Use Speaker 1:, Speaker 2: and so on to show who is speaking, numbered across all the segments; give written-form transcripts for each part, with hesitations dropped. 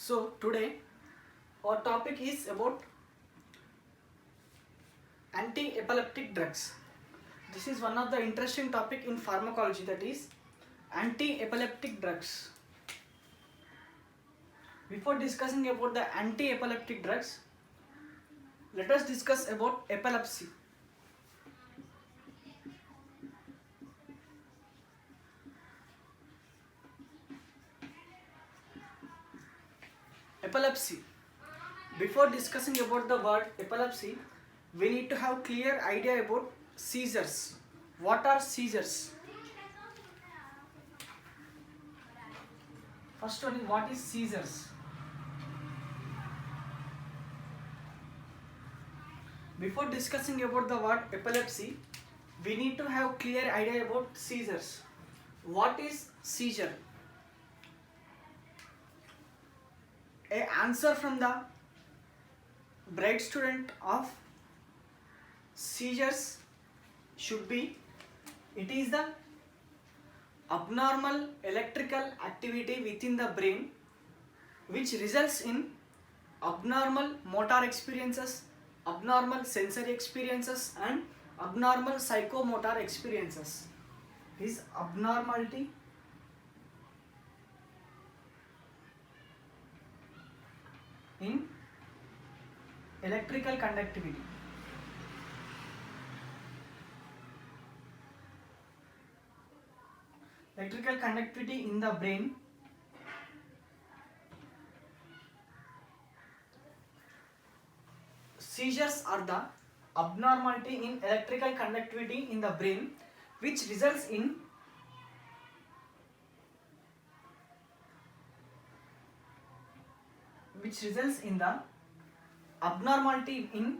Speaker 1: So today our topic is about anti-epileptic drugs. This is one of the interesting topic in pharmacology, that is anti-epileptic drugs. Before discussing about the anti-epileptic drugs, let us discuss about epilepsy. Epilepsy. Before discussing about the word epilepsy, we need to have clear idea about seizures. What are seizures? First one is, what is seizures? Before discussing about the word epilepsy, we need to have clear idea about seizures. What is seizure? A answer from the bright student of seizures should be, it is the abnormal electrical activity within the brain which results in abnormal motor experiences, abnormal sensory experiences and abnormal psychomotor experiences. This abnormality in electrical conductivity. Electrical conductivity in the brain seizures are the abnormality in electrical conductivity in the brain which results in the abnormality in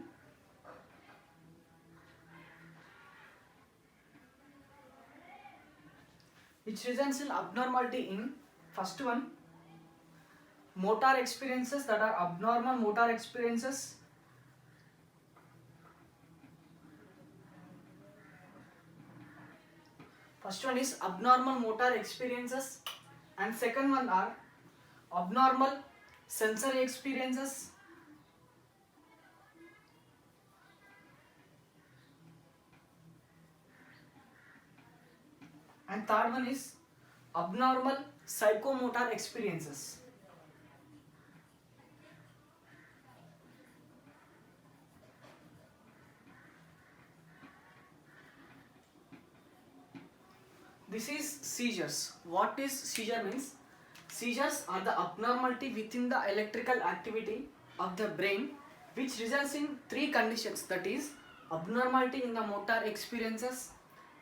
Speaker 1: first one, motor experiences, that are abnormal motor experiences. First one is abnormal motor experiences and second one are abnormal sensory experiences. And third one is abnormal psychomotor experiences. This is seizures. What is seizure means? Seizures are the abnormality within the electrical activity of the brain which results in three conditions, that is abnormality in the motor experiences,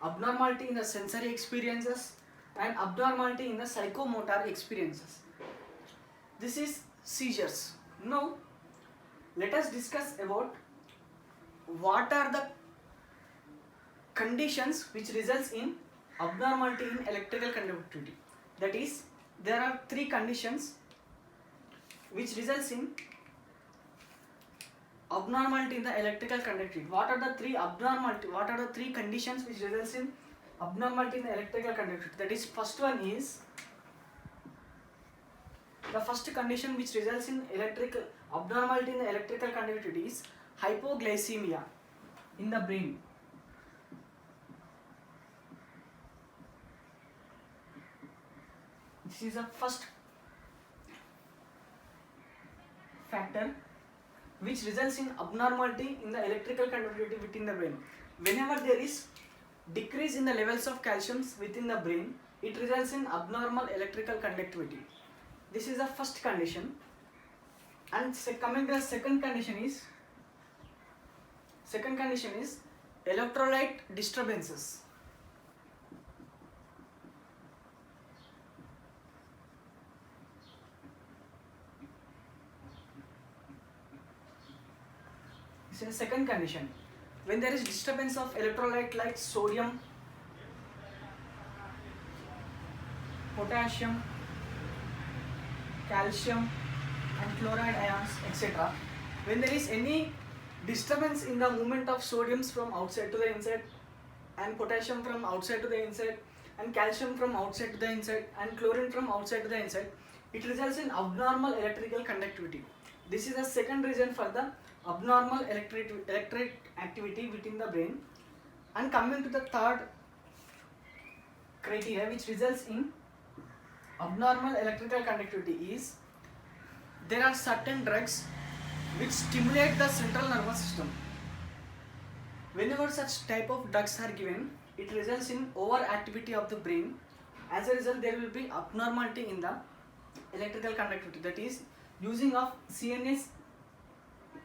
Speaker 1: abnormality in the sensory experiences and abnormality in the psychomotor experiences. This is seizures. Now let us discuss about what are the conditions which results in abnormality in electrical conductivity. That is, there are three conditions which results in abnormality in the electrical conductivity. What are the three conditions which results in abnormality in the electrical conductivity? That is, first one is, the first condition which results in abnormality in the electrical conductivity is hypoglycemia in the brain. This is the first factor which results in abnormality in the electrical conductivity within the brain. Whenever there is decrease in the levels of calcium within the brain, it results in abnormal electrical conductivity. This is the first condition. And coming to the second condition is electrolyte disturbances. This is the second condition. When there is disturbance of electrolyte like sodium, potassium, calcium and chloride ions, etc. When there is any disturbance in the movement of sodiums from outside to the inside and potassium from outside to the inside and calcium from outside to the inside and chlorine from outside to the inside, it results in abnormal electrical conductivity. This is the second reason for the abnormal electric activity within the brain. And coming to the third criteria which results in abnormal electrical conductivity is there are certain drugs which stimulate the central nervous system. Whenever such type of drugs are given, it results in overactivity of the brain. As a result, there will be abnormality in the electrical conductivity, that is using of CNS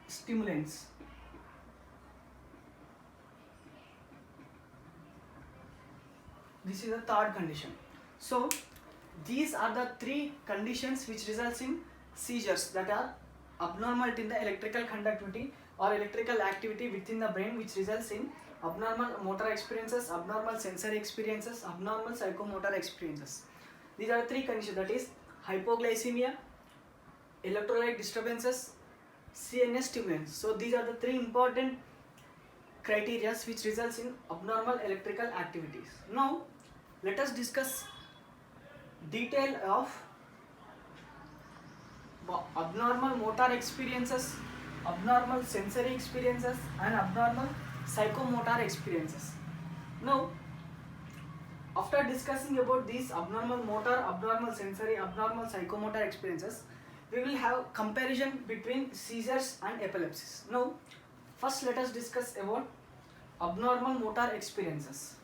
Speaker 1: stimulants. This is the third condition. So these are the three conditions which results in seizures, that are abnormality in the electrical conductivity or electrical activity within the brain, which results in abnormal motor experiences, abnormal sensory experiences, abnormal psychomotor experiences. These are three conditions, that is hypoglycemia, electrolyte disturbances, CNS stimulants. So these are the three important criteria which results in abnormal electrical activities. Now let us discuss detail of abnormal motor experiences, abnormal sensory experiences and abnormal psychomotor experiences. Now after discussing about these abnormal motor, abnormal sensory, abnormal psychomotor experiences, we will have comparison between seizures and epilepsies. Now first let us discuss about abnormal motor experiences.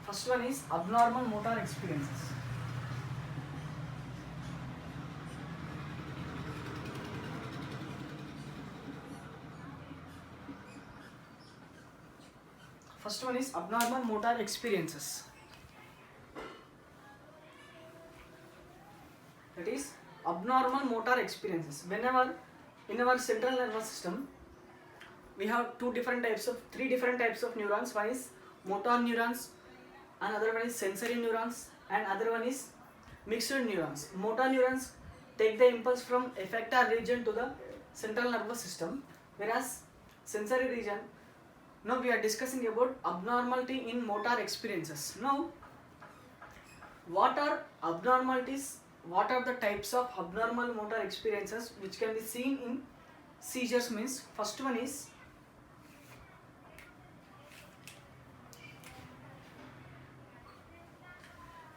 Speaker 1: First one is abnormal motor experiences. First one is abnormal motor experiences. That is abnormal motor experiences. Whenever in our central nervous system we have three different types of neurons. One is motor neurons, another one is sensory neurons, and other one is mixed neurons. Motor neurons take the impulse from effector region to the central nervous system, whereas sensory region. Now we are discussing about abnormality in motor experiences. Now what are abnormalities? What are the types of abnormal motor experiences which can be seen in seizures? Means first one is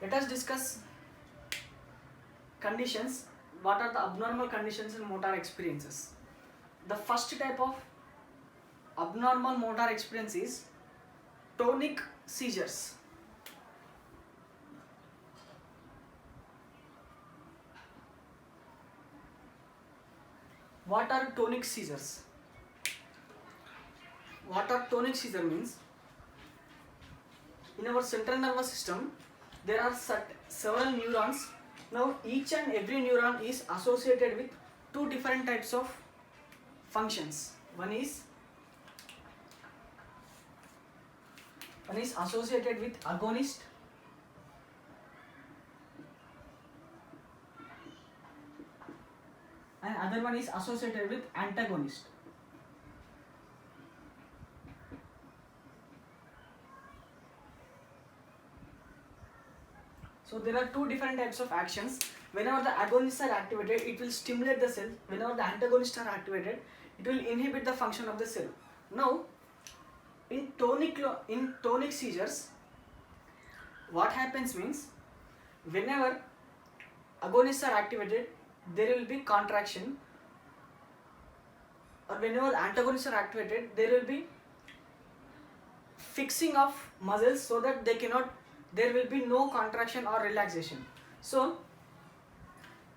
Speaker 1: let us discuss conditions. What are the abnormal conditions in motor experiences? The first type of abnormal motor experience is tonic seizures. What are tonic seizures? What are tonic seizures means? In our central nervous system, there are several neurons. Now each and every neuron is associated with two different types of functions. One is associated with agonist and other one is associated with antagonist. So there are two different types of actions. Whenever the agonists are activated, it will stimulate the cell. Whenever the antagonists are activated, it will inhibit the function of the cell. Now in tonic seizures, what happens means, whenever agonists are activated, there will be contraction, or whenever antagonists are activated, there will be fixing of muscles so that there will be no contraction or relaxation. So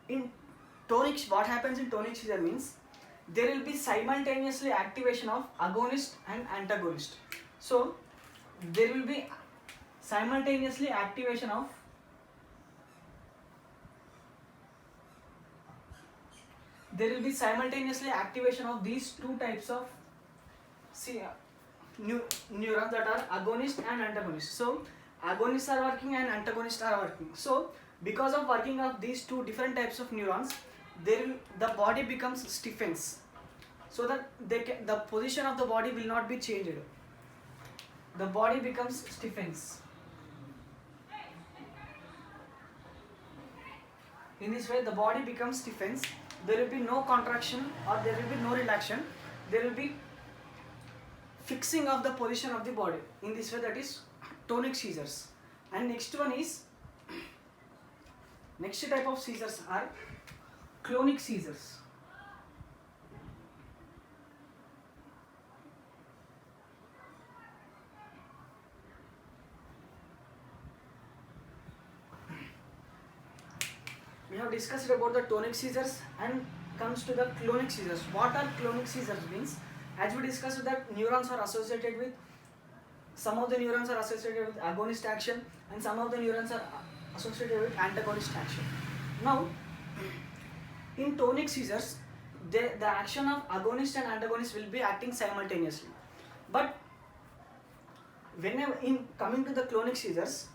Speaker 1: in tonic, what happens in tonic seizure means, there will be simultaneously activation of agonist and antagonist. So there will be simultaneously activation of these two types of neurons, that are agonist and antagonist. So agonists are working and antagonists are working. So because of working of these two different types of neurons, the body becomes stiffens, so that the position of the body will not be changed. the body becomes stiffens. In this way, the body becomes stiffens. There will be no contraction or there will be no relaxation. There will be fixing of the position of the body. In this way, that is tonic seizures. And next one is, next type of seizures are clonic seizures. We have discussed about the tonic seizures and comes to the clonic seizures. What are clonic seizures means? As we discussed that neurons are associated with, some of the neurons are associated with agonist action and some of the neurons are associated with antagonist action. Now, in tonic seizures, the action of agonist and antagonist will be acting simultaneously. But whenever in coming to the clonic seizures,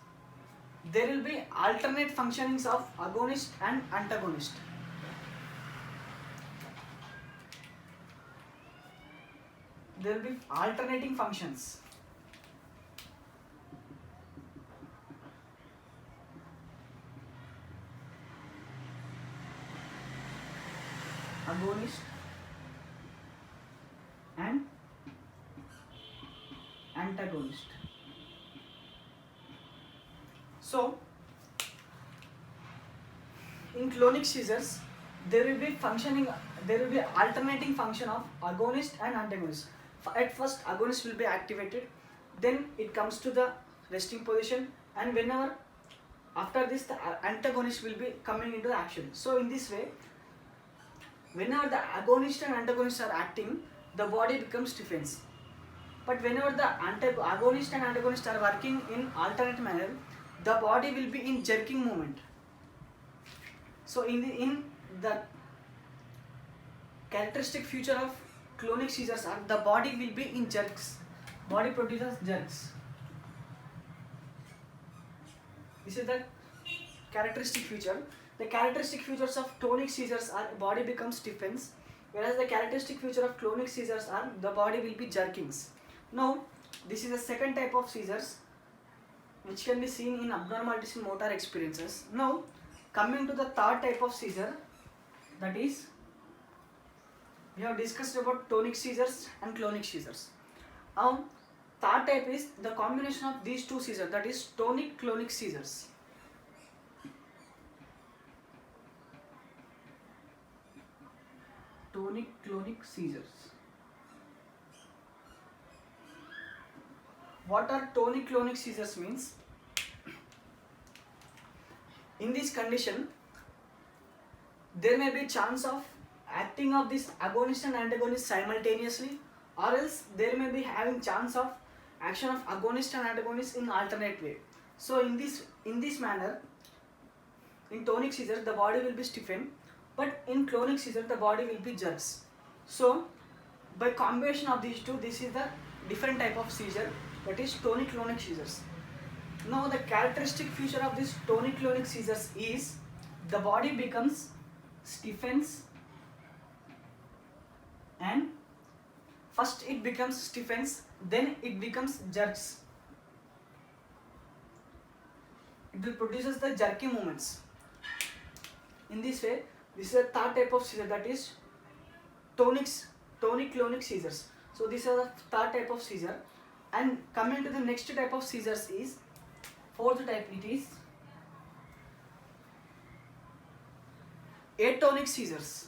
Speaker 1: there will be alternate functionings of agonist and antagonist. There will be alternating functions. Agonist and antagonist. So, in clonic seizures, there will be alternating function of agonist and antagonist. At first, agonist will be activated, then it comes to the resting position, and whenever after this, the antagonist will be coming into action. So, in this way, whenever the agonist and antagonist are acting, the body becomes stiffens. But whenever the agonist and antagonist are working in alternate manner, the body will be in jerking movement. So in the characteristic feature of clonic seizures are the body will be in jerks. Body produces jerks. This is the characteristic feature. The characteristic features of tonic seizures are body becomes stiffens, whereas the characteristic feature of clonic seizures are the body will be jerkings. Now, this is the second type of seizures which can be seen in abnormalities in motor experiences. Now, coming to the third type of seizure, that is, we have discussed about tonic seizures and clonic seizures. Third type is the combination of these two seizures, that is tonic-clonic seizures. Tonic-clonic seizures. What are tonic-clonic seizures means? In this condition, there may be chance of acting of this agonist and antagonist simultaneously, or else there may be having chance of action of agonist and antagonist in alternate way. So in this manner, in tonic seizure the body will be stiffened, but in clonic seizure the body will be jerks. So by combination of these two, this is the different type of seizure, that is tonic-clonic seizures. Now the characteristic feature of this tonic-clonic seizures is the body becomes stiffens, and first it becomes stiffens, then it becomes jerks. It will produces the jerky movements. In this way, this is a third type of seizure, that is tonic-clonic seizures. So this is the third type of seizure. And coming to the next type of seizures is fourth type. It is atonic seizures.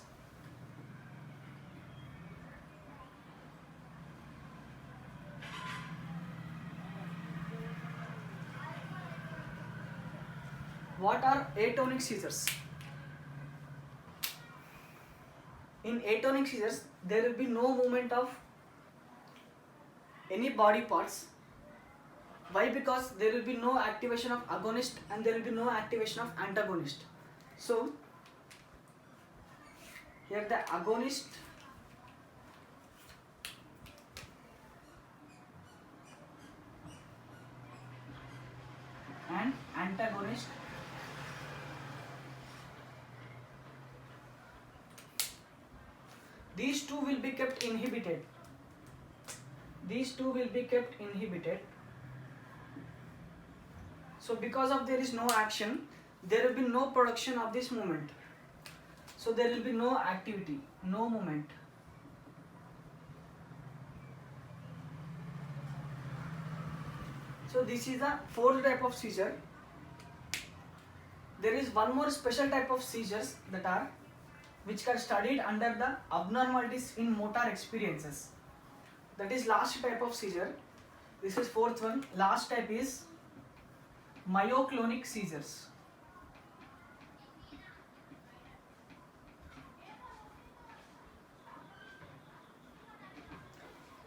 Speaker 1: What are atonic seizures? In atonic seizures, there will be no movement of any body parts. Why? Because there will be no activation of agonist and there will be no activation of antagonist. So here the agonist and antagonist these two will be kept inhibited. These two will be kept inhibited So because of there is no action, there will be no production of this movement. So there will be no activity, no movement. So this is the fourth type of seizure. There is one more special type of seizures that are which are studied under the abnormalities in motor experiences. That is last type of seizure. This is fourth one. Last type is myoclonic seizures.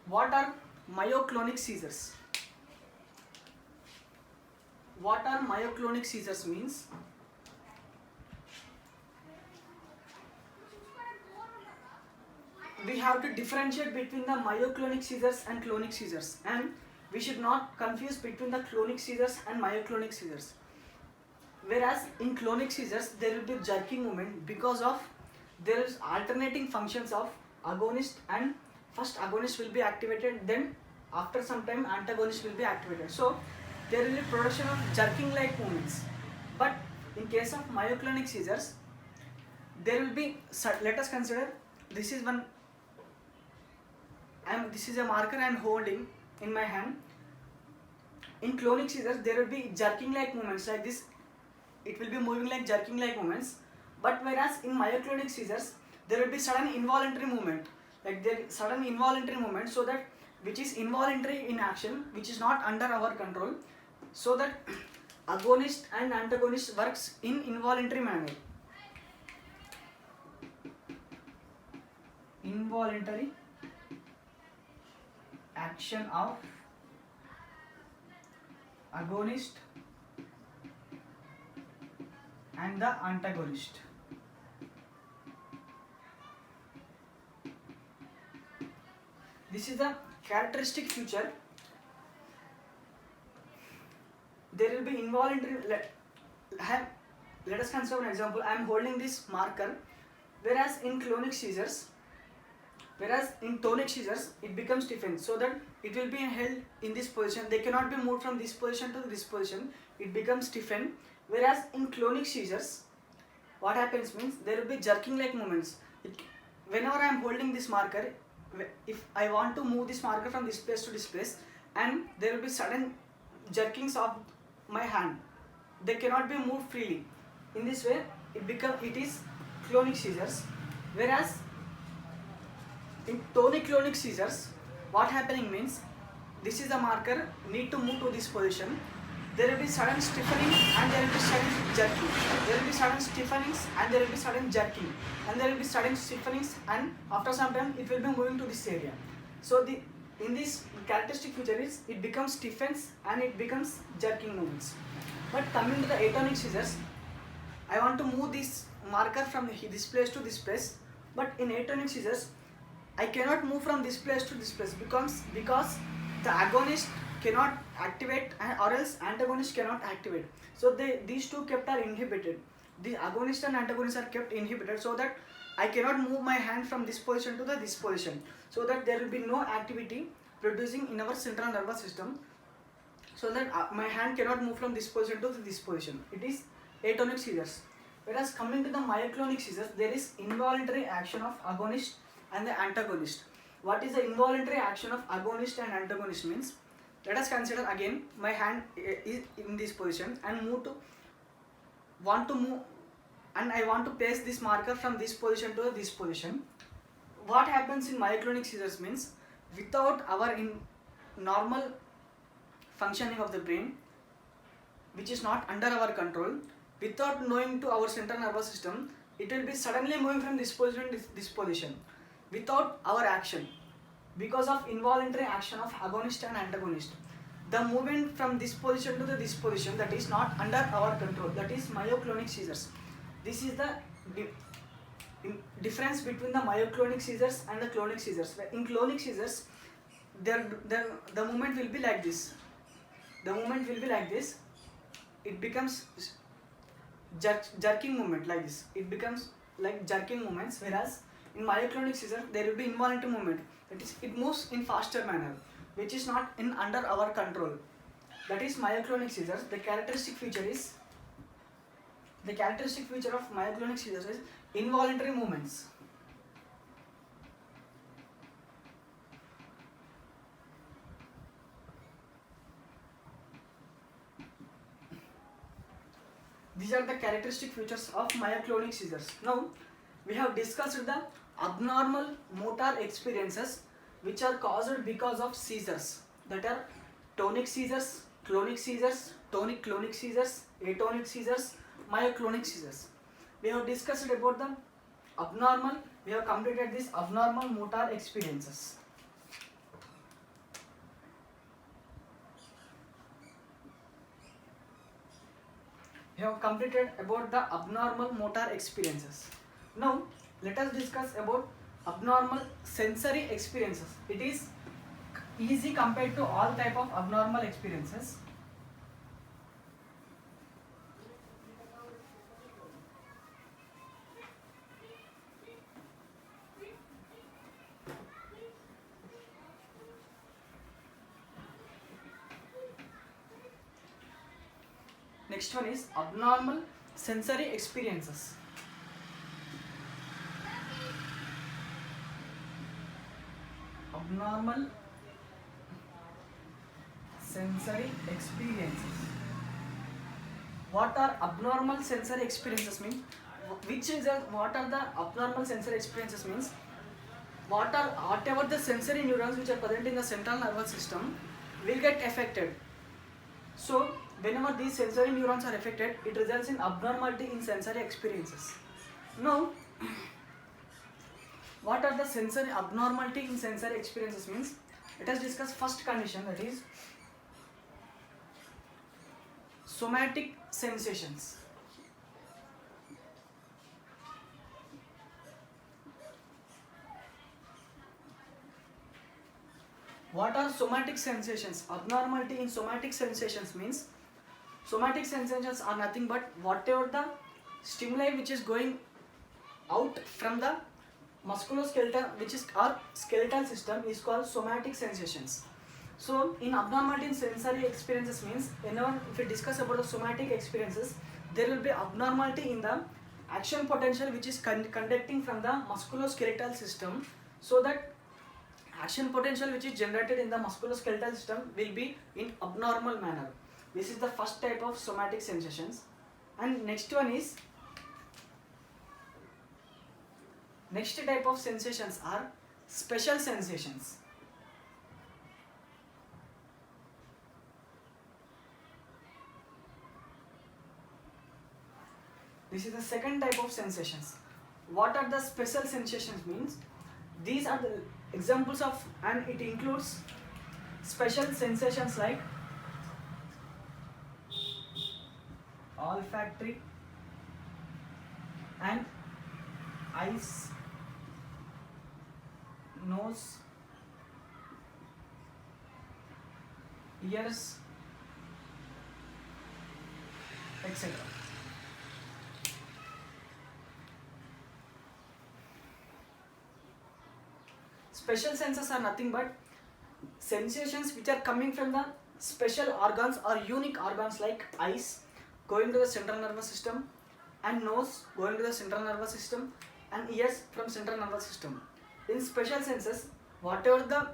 Speaker 1: What are myoclonic seizures? What are myoclonic seizures means? We have to differentiate between the myoclonic seizures and clonic seizures, and we should not confuse between the clonic seizures and myoclonic seizures. Whereas in clonic seizures there will be jerking movement because of there is alternating functions of agonist, and first agonist will be activated, then after some time antagonist will be activated. So there will be production of jerking like movements. But in case of myoclonic seizures, there will be, let us consider, this is one, this is a marker I am holding in my hand. In clonic seizures there will be jerking like movements like this, it will be moving like jerking like movements. But whereas in myoclonic seizures there will be sudden involuntary movement, like there is sudden involuntary movement, so that which is involuntary in action, which is not under our control, so that agonist and antagonist works in involuntary manner. Involuntary action of agonist and the antagonist. This is the characteristic feature. There will be involuntary, let us consider an example. I am holding this marker, whereas in tonic seizures it becomes stiffened, so that it will be held in this position. They cannot be moved from this position to this position. It becomes stiffened. Whereas in clonic seizures, what happens means there will be jerking like movements. Whenever I am holding this marker, if I want to move this marker from this place to this place, and there will be sudden jerkings of my hand, they cannot be moved freely. In this way it is clonic seizures. Whereas in tonic-clonic seizures, what happening means, this is the marker, need to move to this position. There will be sudden stiffening and there will be sudden jerking. There will be sudden stiffenings and there will be sudden jerking. And there will be sudden stiffenings, and after some time it will be moving to this area. So in this characteristic feature is it becomes stiffens and it becomes jerking movements. But coming to the atonic seizures, I want to move this marker from this place to this place. But in atonic seizures, I cannot move from this place to this place because the agonist cannot activate or else antagonist cannot activate. So these two are inhibited. The agonist and antagonist are kept inhibited, so that I cannot move my hand from this position to this position, so that there will be no activity producing in our central nervous system, so that my hand cannot move from this position to this position. It is atonic seizures. Whereas coming to the myoclonic seizures, there is involuntary action of agonist and the antagonist. What is the involuntary action of agonist and antagonist means? Let us consider again, my hand is in this position and want to move, and I want to place this marker from this position to this position. What happens in myoclonic seizures means, without our normal functioning of the brain, which is not under our control, without knowing to our central nervous system, it will be suddenly moving from this position to this position without our action, because of involuntary action of agonist and antagonist. The movement from this position to this position, that is not under our control, that is myoclonic seizures. This is the difference between the myoclonic seizures and the clonic seizures. In clonic seizures, the movement will be like this. The movement will be like this. It becomes jerking movement like this. It becomes like jerking movements. Whereas in myoclonic seizure, there will be involuntary movement. That is, it moves in faster manner, which is not under our control. that is myoclonic seizures. The characteristic feature of myoclonic seizures is involuntary movements. These are the characteristic features of myoclonic seizures. Now we have discussed the abnormal motor experiences which are caused because of seizures, that are tonic seizures, clonic seizures, tonic-clonic seizures, atonic seizures, myoclonic seizures. We have discussed about the abnormal, we have completed these abnormal motor experiences. We have completed about the abnormal motor experiences. Now let us discuss about abnormal sensory experiences. It is easy compared to all type of abnormal experiences. Next one is abnormal sensory experiences. Abnormal sensory experiences. What are abnormal sensory experiences mean? What are the abnormal sensory experiences means? Whatever the sensory neurons which are present in the central nervous system will get affected. So whenever these sensory neurons are affected, it results in abnormality in sensory experiences. Now, what are the sensory abnormality in sensory experiences means? Let us discuss first condition, that is somatic sensations. What are somatic sensations? Abnormality in somatic sensations means somatic sensations are nothing but whatever the stimuli which is going out from the musculoskeletal, which is our skeletal system, is called somatic sensations. So in abnormality in sensory experiences means, whenever if we discuss about the somatic experiences, there will be abnormality in the action potential which is conducting from the musculoskeletal system, so that action potential which is generated in the musculoskeletal system will be in abnormal manner. This is the first type of somatic sensations. And next type of sensations are special sensations. This is the second type of sensations. What are the special sensations means? These are the examples of, and it includes special sensations like olfactory and eyes, nose, ears, etc. Special senses are nothing but sensations which are coming from the special organs or unique organs, like eyes going to the central nervous system, and nose going to the central nervous system, and ears from central nervous system. In special senses, whatever the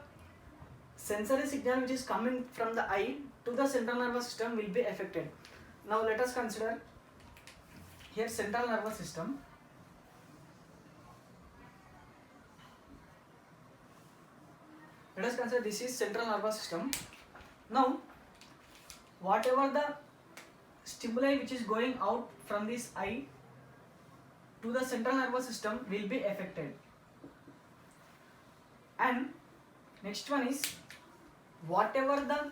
Speaker 1: sensory signal which is coming from the eye to the central nervous system will be affected. Now let us consider here central nervous system. Let us consider this is central nervous system. Now, whatever the stimuli which is going out from this eye to the central nervous system will be affected. And next one is whatever the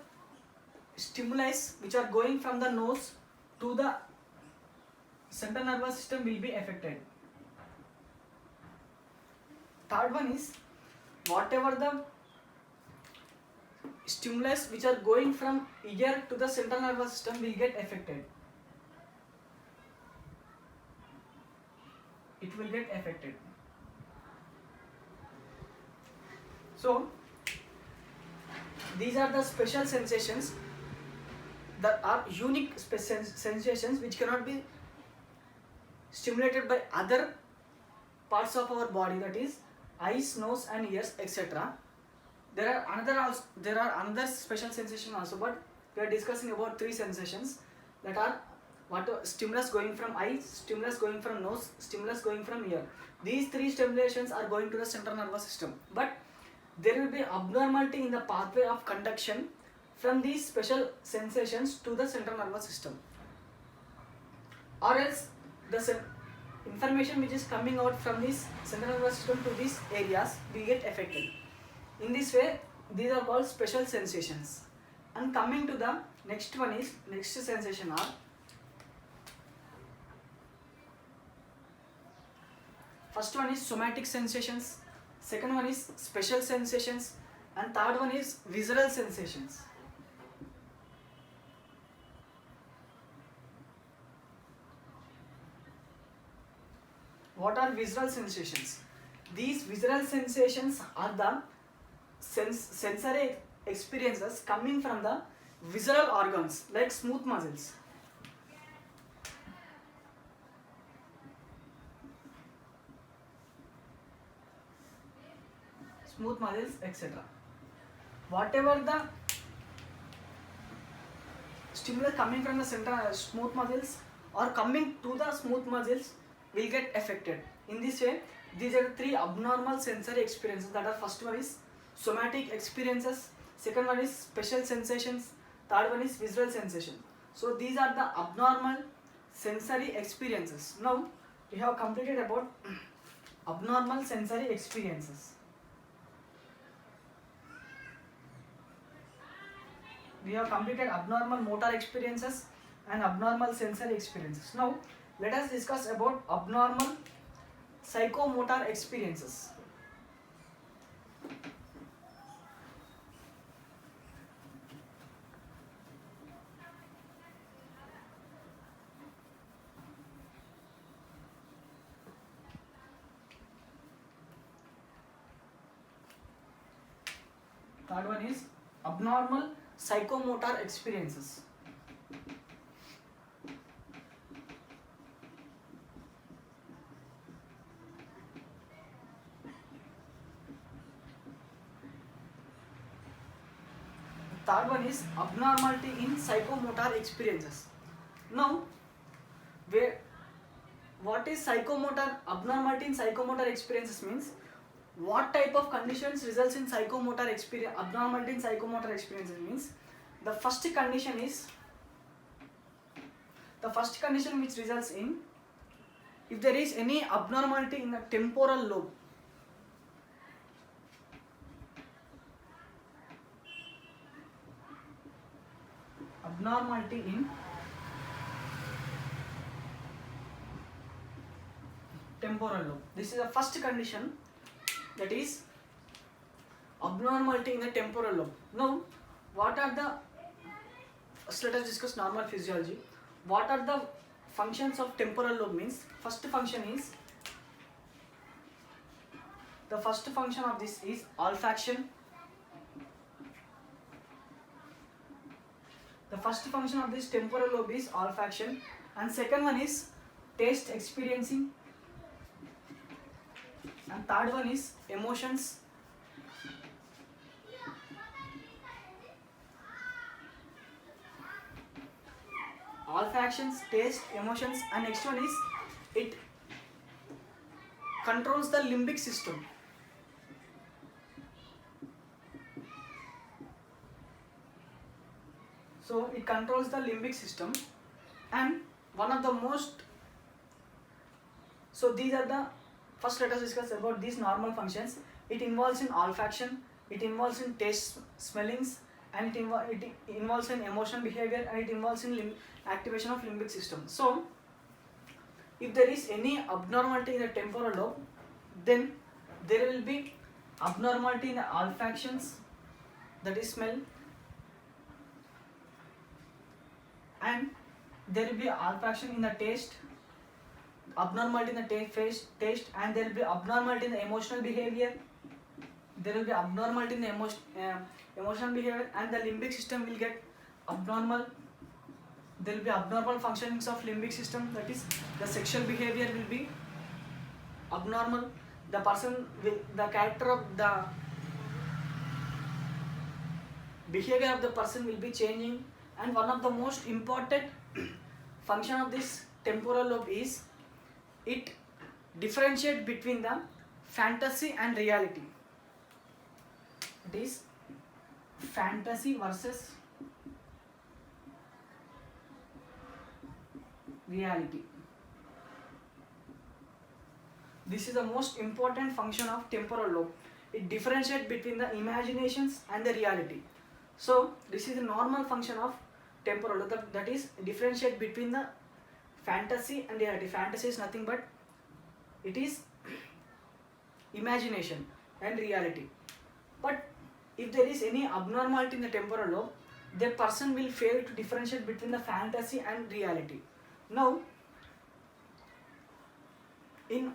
Speaker 1: stimuli which are going from the nose to the central nervous system will be affected. Third one is whatever the stimulus which are going from ear to the central nervous system will get affected. It will get affected. So these are the special sensations there are unique sensations which cannot be stimulated by other parts of our body, that is eyes, nose and ears, etc. There are another special sensation also, but we are discussing about three sensations, that are stimulus going from eyes, stimulus going from nose, stimulus going from ear. These three stimulations are going to the central nervous system, but there will be abnormality in the pathway of conduction from these special sensations to the central nervous system, or else the information which is coming out from this central nervous system to these areas will get affected. In this way, these are called special sensations. And coming to the next one is, next sensation are, first one is somatic sensations, second one is special sensations, and third one is visceral sensations. What are visceral sensations? These visceral sensations are the sensory experiences coming from the visceral organs like smooth muscles. Smooth muscles, etc. Whatever the stimulus coming from the central smooth muscles or coming to the smooth muscles will get affected. In this way, these are the three abnormal sensory experiences, that are, first one is somatic experiences, second one is special sensations, third one is visual sensation. So these are the abnormal sensory experiences. Now we have completed about abnormal sensory experiences. We have completed abnormal motor experiences and abnormal sensory experiences. Now let us discuss about abnormal psychomotor experiences. Third one is abnormal psychomotor experiences. Third one is abnormality in psychomotor experiences. Now, what is psychomotor abnormality in psychomotor experiences means, what type of conditions results in psychomotor experience, abnormality in psychomotor experiences means, the first condition which results in, if there is any abnormality in the temporal lobe, abnormality in temporal lobe. This is the first condition, that is abnormality in the temporal lobe. Now, what are the, first let us discuss normal physiology. What are the functions of temporal lobe means, first function is, the first function of this is olfaction. The first function of this temporal lobe is olfaction, and second one is taste experiencing, and third one is emotions. Olfactions, taste, emotions, and next one is, it controls the limbic system. So it controls the limbic system, and one of the most, so these are the, first let us discuss about these normal functions. It involves in olfaction, it involves in taste, smellings, and it involves in emotion behavior, and it involves in activation of limbic system. So if there is any abnormality in the temporal lobe, then there will be abnormality in the olfactions, that is smell, and there will be olfaction in the taste, abnormality in the taste, and there will be abnormality in the emotional behavior. There will be abnormality in the emotional behavior, and the limbic system will get abnormal. there will be abnormal functionings of limbic system, that is the sexual behavior will be abnormal, the person will, the character of the behavior of the person will be changing. And one of the most important function of this temporal lobe is it differentiate between the fantasy and reality. It is fantasy versus reality. This is the most important function of temporal lobe. It differentiates between the imaginations and the reality. So this is the normal function of temporal lobe, that is differentiate between the fantasy and reality. Fantasy is nothing but it is imagination and reality. But if there is any abnormality in the temporal lobe, the person will fail to differentiate between the fantasy and reality. Now we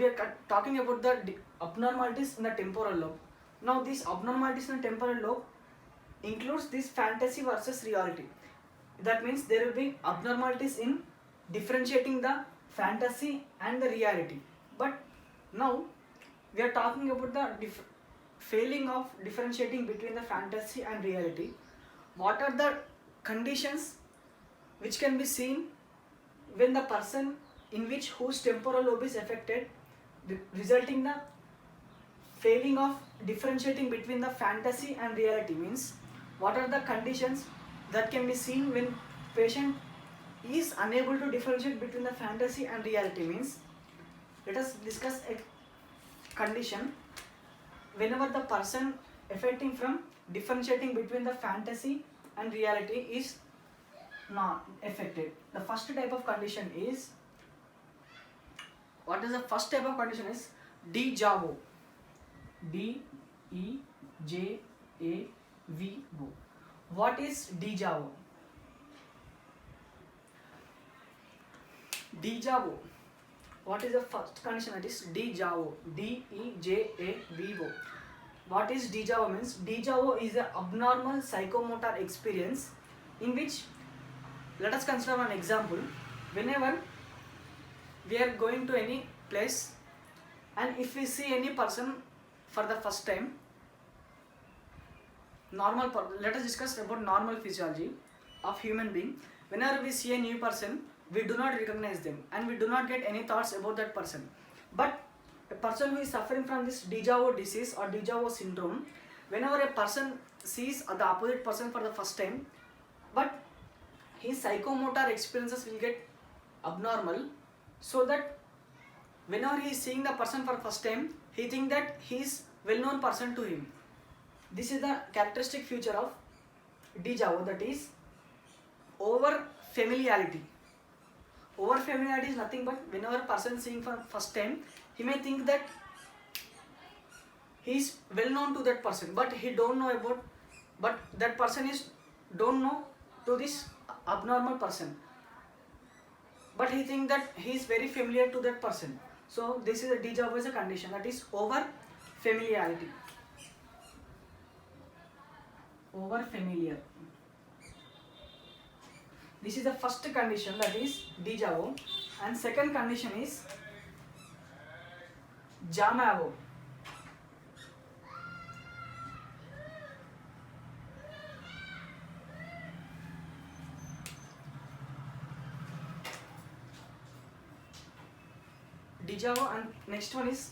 Speaker 1: are talking about the abnormalities in the temporal lobe. Now these abnormalities in the temporal lobe includes this fantasy versus reality. That means there will be abnormalities in differentiating the fantasy and the reality. But now we are talking about the failing of differentiating between the fantasy and reality. What are the conditions which can be seen when the person in which whose temporal lobe is affected, resulting the failing of differentiating between the fantasy and reality? Means what are the conditions that can be seen when patient is unable to differentiate between the fantasy and reality? Means let us discuss a condition whenever the person affecting from differentiating between the fantasy and reality is not affected. The first type of condition is, what is the first type of condition is déjà vu. D-E-J-A-V-O. What is déjà vu? Déjà vu. What is the first condition? That is déjà vu. D-E-J-A-V-O. What is déjà vu? Means déjà vu is an abnormal psychomotor experience in which, let us consider one example. Whenever we are going to any place and if we see any person for the first time, let us discuss about normal physiology of human being. Whenever we see a new person, we do not recognize them and we do not get any thoughts about that person. But a person who is suffering from this déjà vu disease or déjà vu syndrome, whenever a person sees the opposite person for the first time, but his psychomotor experiences will get abnormal, so that whenever he is seeing the person for the first time, he thinks that he is well-known person to him. This is the characteristic feature of déjà vu, that is over familiarity. Over familiarity is nothing but whenever person seeing for first time, he may think that he is well known to that person, but he don't know about, but that person is don't know to this abnormal person, but he think that he is very familiar to that person. So this is a déjà vu as a condition, that is over familiarity. Over familiar. This is the first condition, that is déjà vu. And second condition is jamais vu. Déjà vu, and next one is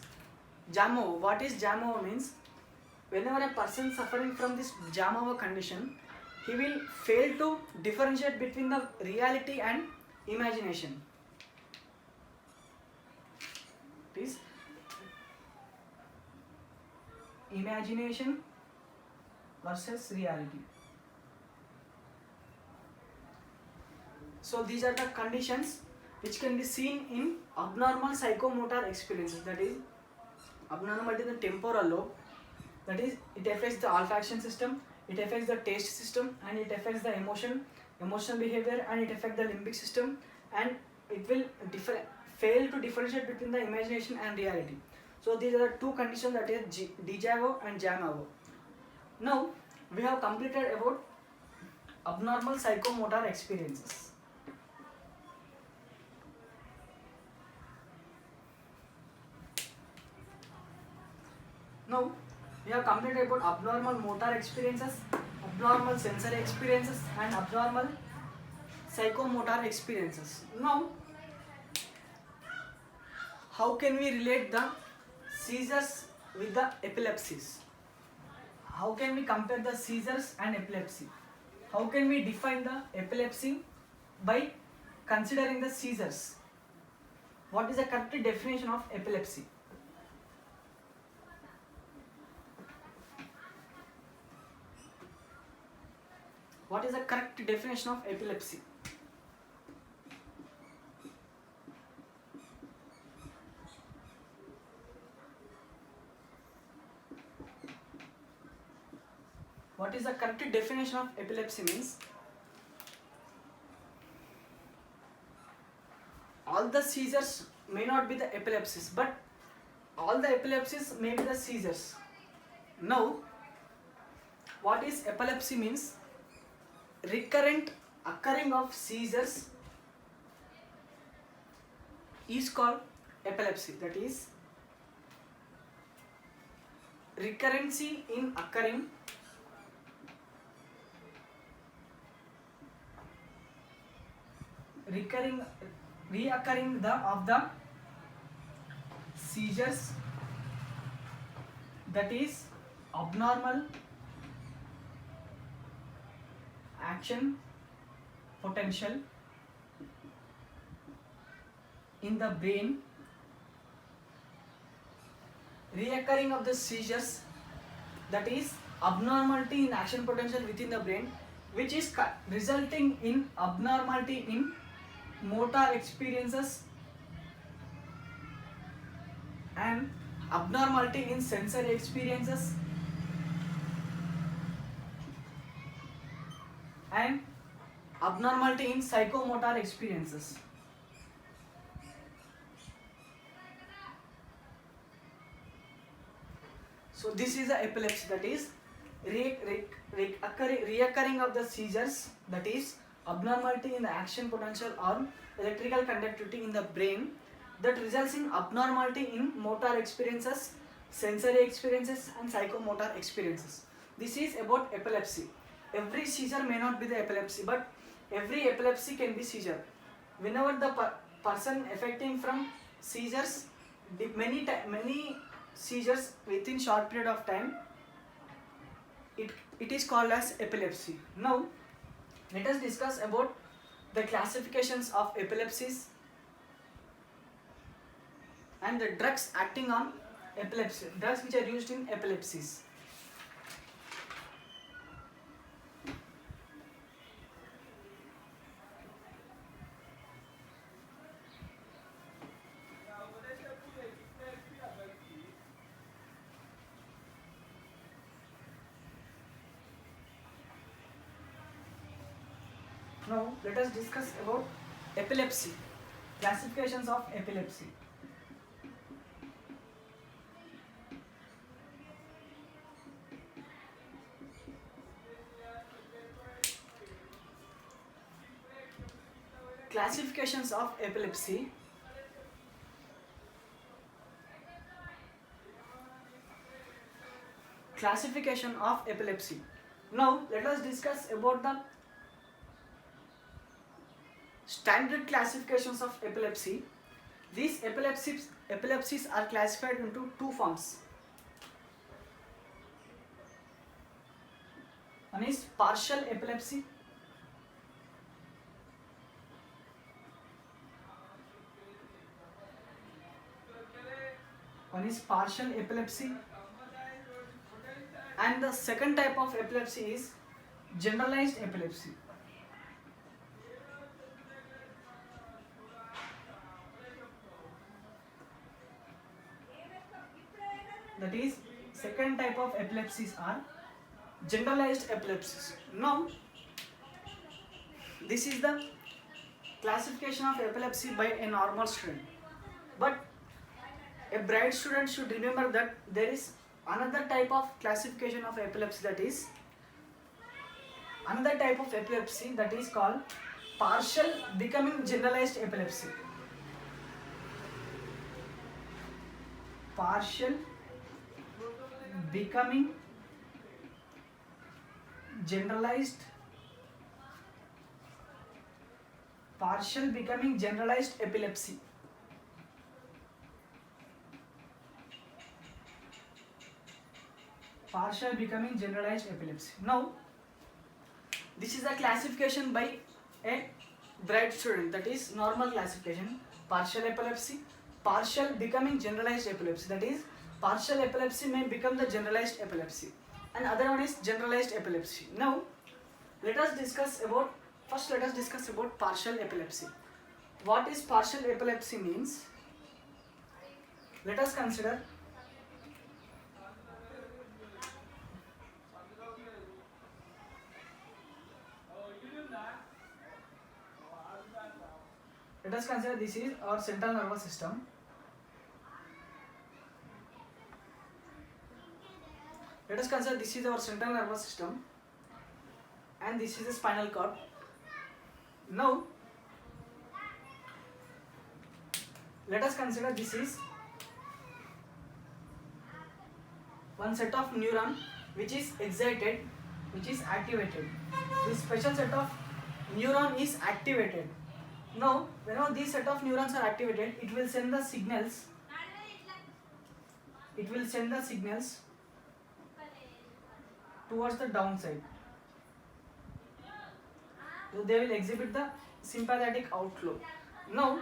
Speaker 1: jamais vu. What is jamais vu? Means whenever a person suffering from this jamais vu condition, he will fail to differentiate between the reality and imagination. Please, imagination versus reality. So these are the conditions which can be seen in abnormal psychomotor experiences, that is abnormality in the temporal lobe, that is it affects the olfaction system, it affects the taste system, and it affects the emotional behavior, and it affects the limbic system, and it will fail to differentiate between the imagination and reality. So these are the two conditions, that is déjà vu and jamais vu. Now we have completed about abnormal psychomotor experiences. Now we have completed about abnormal motor experiences, abnormal sensory experiences, and abnormal psychomotor experiences. Now, how can we relate the seizures with the epilepsies? How can we compare the seizures and epilepsy? How can we define the epilepsy by considering the seizures? What is the correct definition of epilepsy? What is the correct definition of epilepsy? What is the correct definition of epilepsy means? All the seizures may not be the epilepsies, but all the epilepsies may be the seizures. Now, what is epilepsy means? Recurrent occurring of seizures is called epilepsy. That is, recurrency in occurring reoccurring of the seizures, that is abnormal action potential in the brain, reoccurring of the seizures, that is abnormality in action potential within the brain, which is resulting in abnormality in motor experiences and abnormality in sensory experiences and abnormality in psychomotor experiences. So this is the epilepsy, that is reoccurring of the seizures, that is abnormality in the action potential or electrical conductivity in the brain that results in abnormality in motor experiences, sensory experiences and psychomotor experiences. This is about epilepsy. Every seizure may not be the epilepsy, but every epilepsy can be seizure. Whenever the person affecting from seizures, many seizures within short period of time, it is called as epilepsy. Now, let us discuss about the classifications of epilepsies and the drugs acting on epilepsy, drugs which are used in epilepsies. Now let us discuss about epilepsy, classifications of epilepsy. Classifications of epilepsy. Classification of epilepsy. Now let us discuss about the standard classifications of epilepsy. These epilepsies are classified into two forms. One is partial epilepsy . One is partial epilepsy, and the second type of epilepsy is generalized epilepsy. That is, second type of epilepsies are generalized epilepsies. Now, this is the classification of epilepsy by a normal student. But a bright student should remember that there is another type of classification of epilepsy, that is another type of epilepsy that is called partial becoming generalized epilepsy. Partial becoming generalized, partial becoming generalized epilepsy. Partial becoming generalized epilepsy. Now, this is a classification by a bright student, that is normal classification. Partial epilepsy, partial becoming generalized epilepsy, that is partial epilepsy may become the generalized epilepsy, and other one is generalized epilepsy. Now, let us discuss about partial epilepsy. What is partial epilepsy means? Let us consider this is our central nervous system. Let us consider this is our central nervous system and this is the spinal cord. Now, let us consider this is one set of neuron which is excited, which is activated. This special set of neuron is activated. Now, whenever these set of neurons are activated, it will send the signals. It will send the signals towards the downside. So they will exhibit the sympathetic outflow. Now,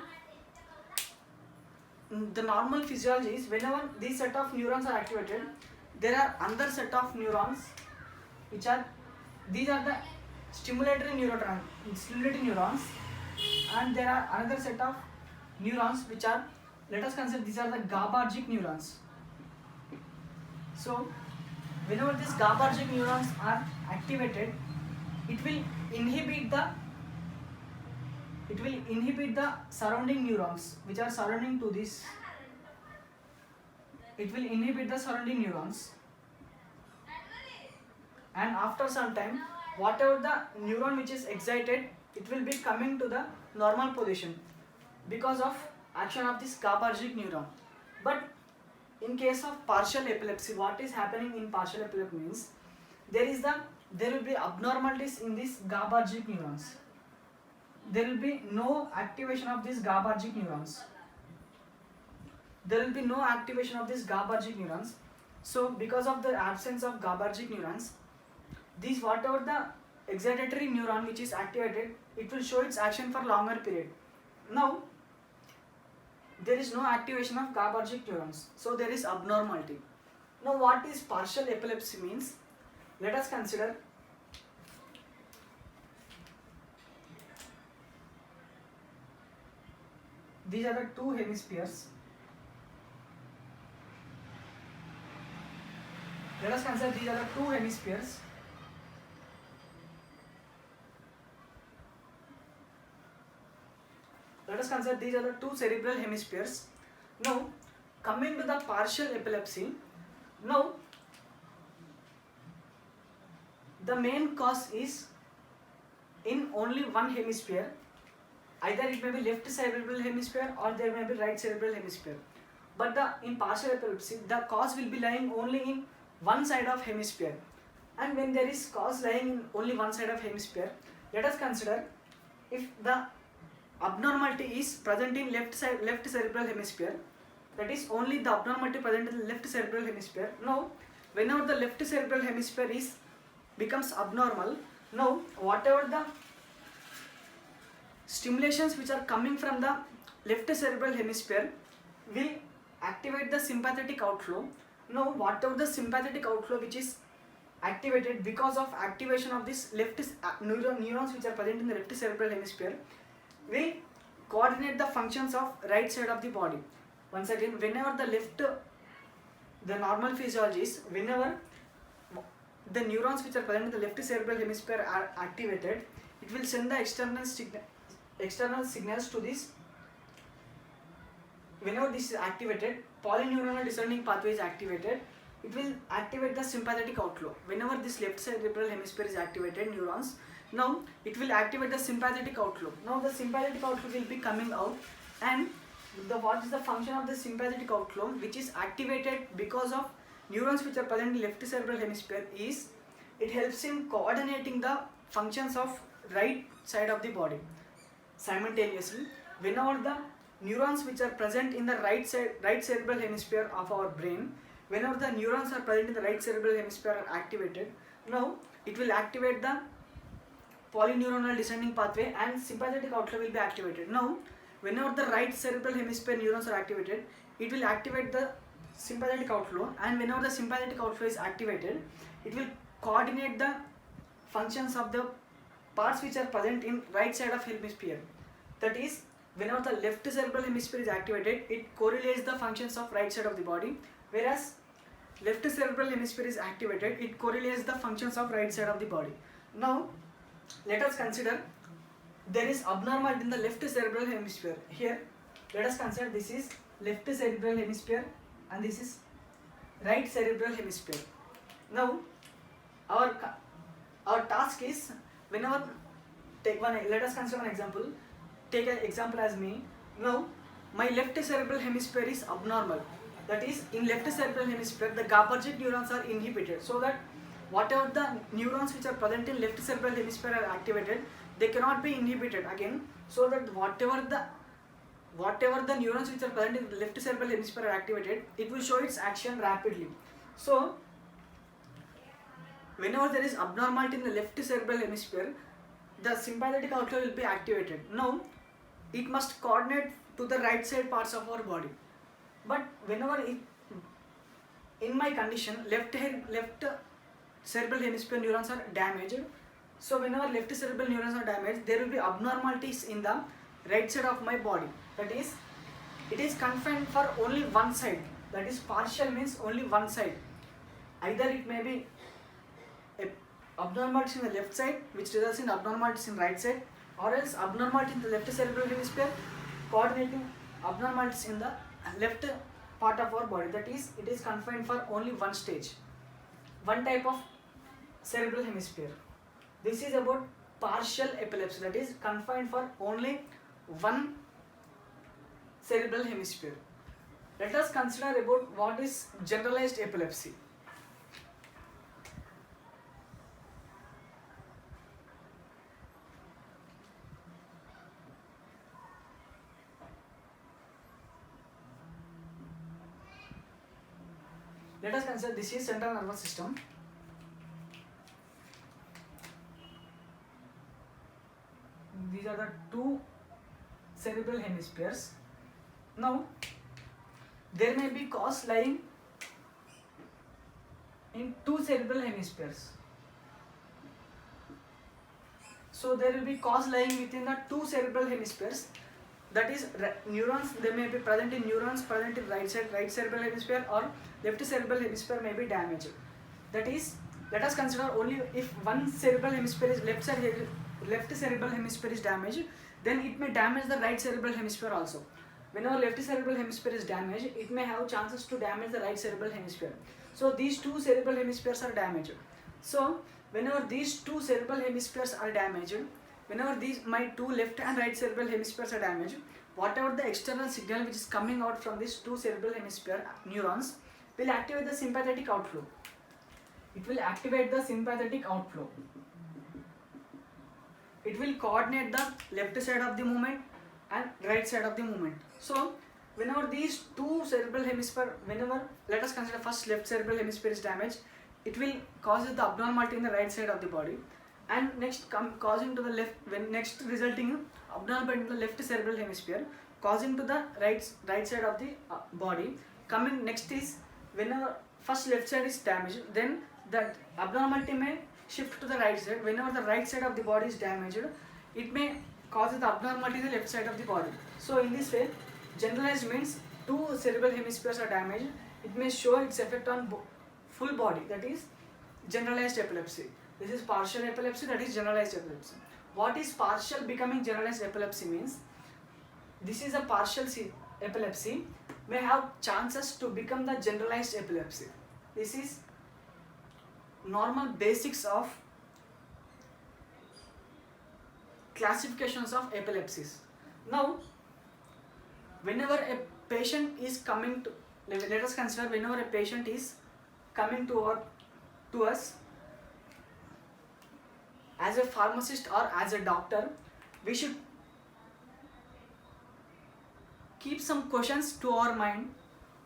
Speaker 1: the normal physiology is whenever these set of neurons are activated, there are another set of neurons which are, these are the stimulatory neurons, and there are another set of neurons which are, let us consider these are the GABAergic neurons. So, whenever these GABAergic neurons are activated, it will inhibit the surrounding neurons which are surrounding to this. It will inhibit the surrounding neurons, and after some time, whatever the neuron which is excited, it will be coming to the normal position because of action of this GABAergic neuron. But in case of partial epilepsy, what is happening in partial epilepsy means there will be abnormalities in these GABAergic neurons. There will be no activation of these GABAergic neurons. So, because of the absence of GABAergic neurons, these whatever the excitatory neuron which is activated, it will show its action for longer period. Now, there is no activation of GABAergic neurons, so there is abnormality. Now, what is partial epilepsy means? Let us consider these are the two hemispheres. Let us consider these are the two hemispheres. Let us consider these are the two cerebral hemispheres. Now, coming to the partial epilepsy, now the main cause is in only one hemisphere. Either it may be left cerebral hemisphere or there may be right cerebral hemisphere. But in partial epilepsy, the cause will be lying only in one side of hemisphere. And when there is cause lying in only one side of hemisphere, let us consider if the abnormality is present in left cerebral hemisphere, that is only the abnormality present in the left cerebral hemisphere. Now, whenever the left cerebral hemisphere becomes abnormal, now whatever the stimulations which are coming from the left cerebral hemisphere will activate the sympathetic outflow. Now, whatever the sympathetic outflow which is activated because of activation of this neurons which are present in the left cerebral hemisphere will coordinate the functions of right side of the body. Once again, whenever the normal physiology is whenever the neurons which are present in the left cerebral hemisphere are activated, it will send the external signals to this. Whenever this is activated, polyneuronal descending pathway is activated, it will activate the sympathetic outflow. Whenever this left cerebral hemisphere is activated, neurons, now it will activate the sympathetic outflow. Now the sympathetic outflow will be coming out, and what is the function of the sympathetic outflow which is activated because of neurons which are present in left cerebral hemisphere is it helps in coordinating the functions of right side of the body simultaneously. Whenever the neurons which are present in the right cerebral hemisphere of our brain, whenever the neurons are present in the right cerebral hemisphere are activated, now it will activate the polyneuronal descending pathway and sympathetic outflow will be activated. Now whenever the right cerebral hemisphere neurons are activated, it will activate the sympathetic outflow, and whenever the sympathetic outflow is activated, it will coordinate the functions of the parts which are present in right side of hemisphere. That is, whenever the left cerebral hemisphere is activated, it correlates the functions of right side of the body, whereas left cerebral hemisphere is activated, it correlates the functions of right side of the body. Now let us consider there is abnormality in the left cerebral hemisphere. Here let us consider this is left cerebral hemisphere and this is right cerebral hemisphere. Now our task is, whenever let us consider an example. Take an example as me. Now my left cerebral hemisphere is abnormal. That is, in left cerebral hemisphere the GABAergic neurons are inhibited, so that whatever the neurons which are present in left cerebral hemisphere are activated, they cannot be inhibited again, so that whatever the neurons which are present in left cerebral hemisphere are activated, it will show its action rapidly. So whenever there is abnormality in the left cerebral hemisphere, the sympathetic outflow will be activated. Now it must coordinate to the right side parts of our body. But whenever in my condition left cerebral hemisphere neurons are damaged, so whenever left cerebral neurons are damaged, there will be abnormalities in the right side of my body. That is, it is confined for only one side. That is, partial means only one side. Either it may be abnormalities in the left side which results in abnormalities in right side, or else abnormality in the left cerebral hemisphere coordinating abnormalities in the left part of our body. That is, it is confined for only one stage, one type of cerebral hemisphere. This is about partial epilepsy, that is confined for only one cerebral hemisphere. Let us consider about what is generalized epilepsy. Let us consider this is central nervous system. These are the two cerebral hemispheres. Now there may be cause lying in two cerebral hemispheres. So there will be cause lying within the two cerebral hemispheres. That is, neurons, they may be present in neurons present in right cerebral hemisphere, or left cerebral hemisphere may be damaged. That is, let us consider only if one cerebral hemisphere is left cerebral hemisphere is damaged, then it may damage the right cerebral hemisphere also. Whenever left cerebral hemisphere is damaged, it may have chances to damage the right cerebral hemisphere. So these two cerebral hemispheres are damaged. So whenever these two cerebral hemispheres are damaged, whenever my two left and right cerebral hemispheres are damaged, whatever the external signal which is coming out from these two cerebral hemisphere neurons will activate the sympathetic outflow. It will activate the sympathetic outflow. It will coordinate the left side of the movement and right side of the movement. So whenever these two cerebral hemisphere, let us consider first left cerebral hemisphere is damaged, it will cause the abnormality in the right side of the body, and next causing to the left, next resulting in abnormality in the left cerebral hemisphere, causing to the right side of the body. Coming next is, whenever first left side is damaged, then that abnormality may shift to the right side. Whenever the right side of the body is damaged, it may cause the abnormality in the left side of the body. So in this way, generalized means two cerebral hemispheres are damaged, it may show its effect on full body. That is generalized epilepsy. This is partial epilepsy, that is generalized epilepsy. What is partial becoming generalized epilepsy means? This is a partial epilepsy may have chances to become the generalized epilepsy. This is normal basics of classifications of epilepsies. Now whenever a patient is coming to, let us consider whenever a patient is coming to us as a pharmacist or as a doctor, we should keep some questions to our mind.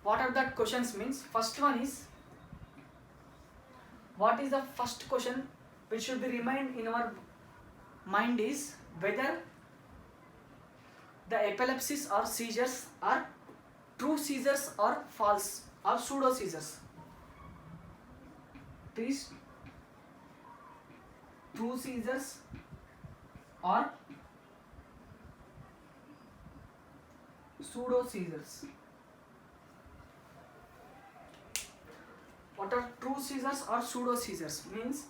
Speaker 1: What are that questions means? First one is, what is the first question which should be remained in our mind is whether the epilepsies or seizures are true seizures or false or pseudo seizures. These true seizures or pseudo seizures. What are true seizures or pseudo seizures? Means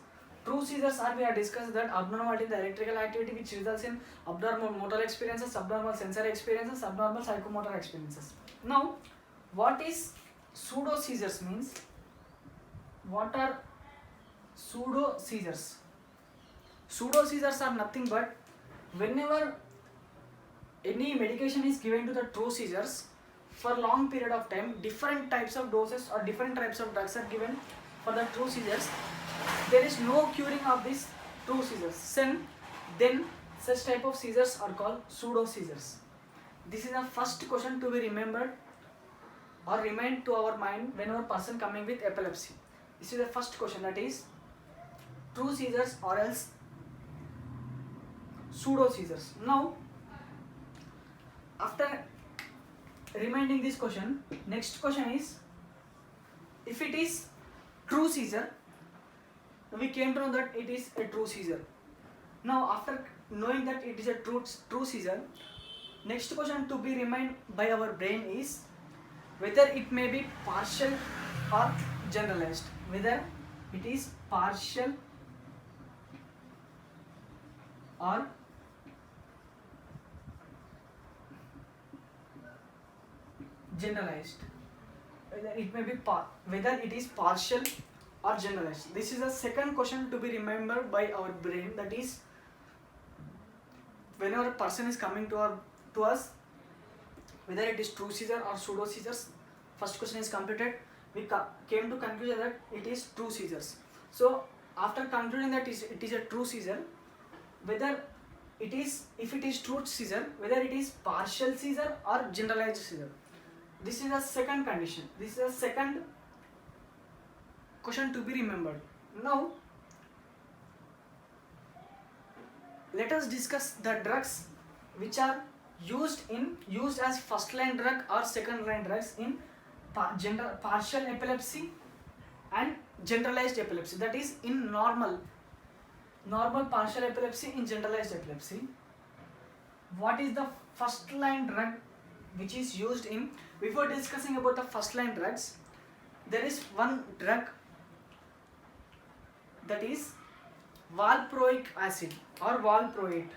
Speaker 1: true seizures are, we have discussed that abnormality in the electrical activity which results in abnormal motor experiences, abnormal sensory experiences, abnormal psychomotor experiences. Now, what is pseudo seizures means? What are pseudo seizures? Pseudo seizures are nothing but whenever any medication is given to the true seizures for long period of time, different types of doses or different types of drugs are given for the true seizures. There is no curing of these true seizures. Then such type of seizures are called pseudo seizures. This is the first question to be remembered or remain to our mind whenever person coming with epilepsy. This is the first question, that is true seizures or else pseudo seizures. Now, after reminding this question, next question is, if it is true seizure, we came to know that it is a true seizure. Now, after knowing that it is a true seizure, next question to be reminded by our brain is whether it may be partial or generalized. Whether it is partial or generalized. Whether it may be whether it is partial or generalized. This is the second question to be remembered by our brain. That is, whenever a person is coming to us, whether it is true seizure or pseudo seizures, first question is completed. We came to conclusion that it is true seizures. So after concluding that it is a true seizure, whether it is, if it is true seizure, whether it is partial seizure or generalized seizure. This is the second condition. This is the second question to be remembered. Now, let us discuss the drugs which are used as first line drug or second line drugs in partial epilepsy and generalized epilepsy. That is in normal partial epilepsy, in generalized epilepsy. What is the first line drug which is used in? Before discussing about the first line drugs, there is one drug, that is valproic acid or valproate.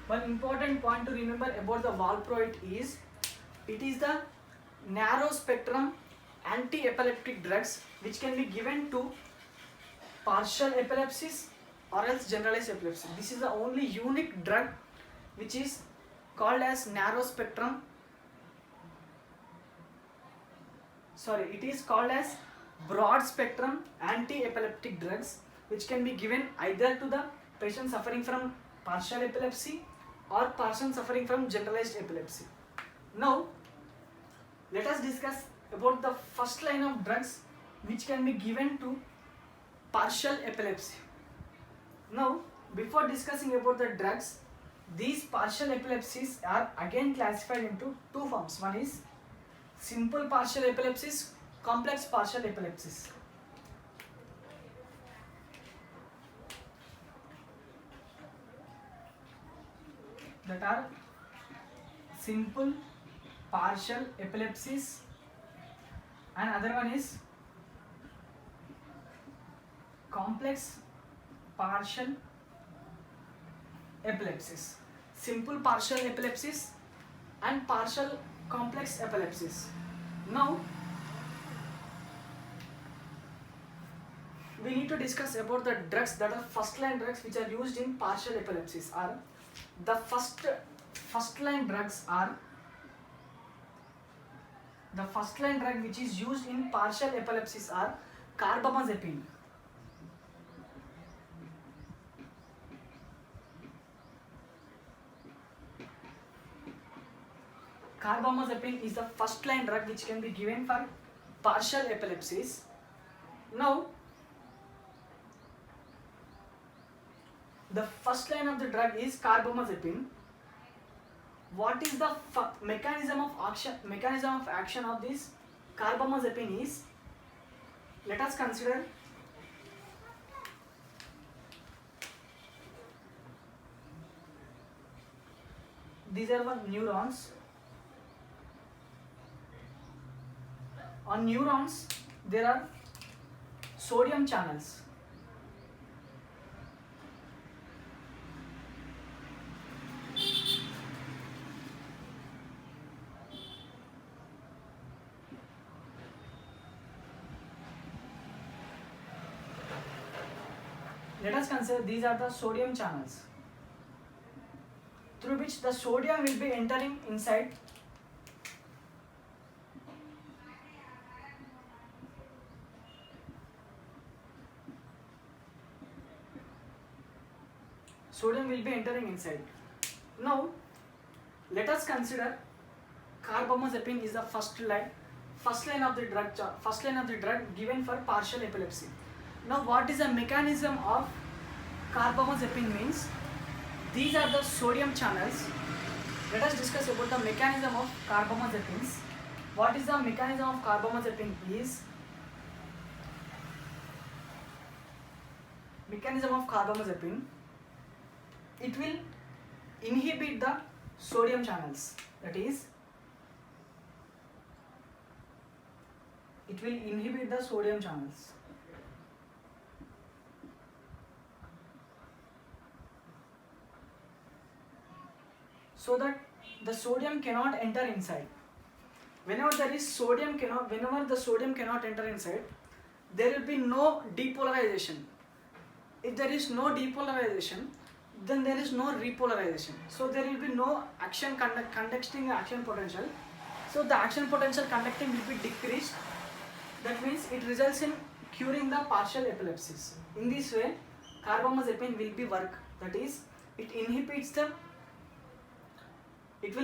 Speaker 1: One important point to remember about the valproate is, it is the narrow spectrum anti-epileptic drugs which can be given to partial epilepsies or else generalized epilepsy. This is the only unique drug which is called as narrow spectrum. It is called as broad spectrum anti-epileptic drugs which can be given either to the patient suffering from partial epilepsy or person suffering from generalized epilepsy. Now, let us discuss about the first line of drugs which can be given to partial epilepsy. Now, before discussing about the drugs, these partial epilepsies are again classified into two forms. One is simple partial epilepsies, complex partial epilepsies. That are simple partial epilepsies, and other one is complex partial epilepsies. Simple partial epilepsies and partial complex epilepsies. Now, we need to discuss about the drugs that are first line drugs which are used in partial epilepsies. Are the first line drugs are the first line drug which is used in partial epilepsies are carbamazepine. Carbamazepine is the first line drug which can be given for partial epilepsies. Now, the first line of the drug is carbamazepine. What is the mechanism of action of this carbamazepine is, let us consider these are the neurons. On neurons there are sodium channels. Let us consider these are the sodium channels through which the sodium will be entering inside Now, let us consider carbamazepine is the first line of the drug given for partial epilepsy. Now, what is the mechanism of carbamazepine means? These are the sodium channels. Let us discuss about the mechanism of carbamazepines. What is the mechanism of carbamazepine is? Mechanism of carbamazepine, it will inhibit the sodium channels. That is, it will inhibit the sodium channels. So that the sodium cannot enter inside. Whenever the sodium cannot enter inside, there will be no depolarization. If there is no depolarization, then there is no repolarization. So there will be no action conducting action potential. So the action potential conducting will be decreased. That means it results in curing the partial epilepsies. In this way, carbamazepine will be work. That is, it will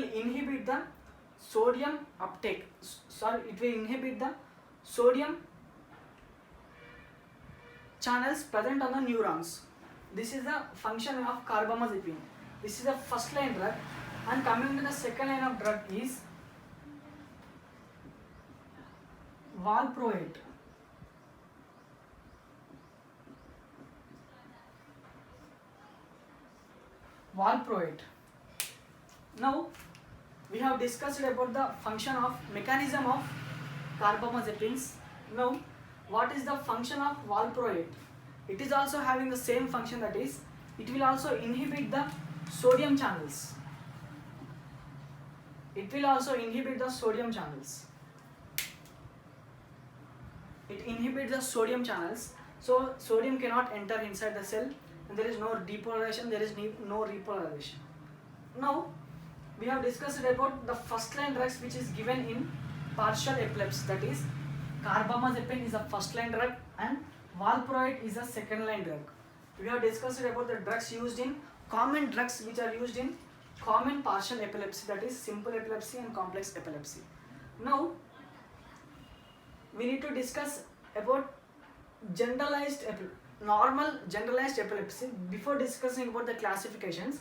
Speaker 1: inhibit the sodium uptake. It will inhibit the sodium channels present on the neurons. This is the function of carbamazepine. This is the first line drug. And coming to the second line of drug is valproate. Now, we have discussed about the function of mechanism of carbamazepines. Now, what is the function of valproate? It is also having the same function, that is, it will also inhibit the sodium channels. It inhibits the sodium channels. So sodium cannot enter inside the cell, and there is no depolarization, there is no repolarization. Now, we have discussed about the first line drugs which is given in partial epilepsy. That is, carbamazepine is a first line drug and valproate is a second line drug. We have discussed about the drugs used in common drugs which are used in common partial epilepsy, that is simple epilepsy and complex epilepsy. Now, we need to discuss about normal generalized epilepsy. Before discussing about the classifications,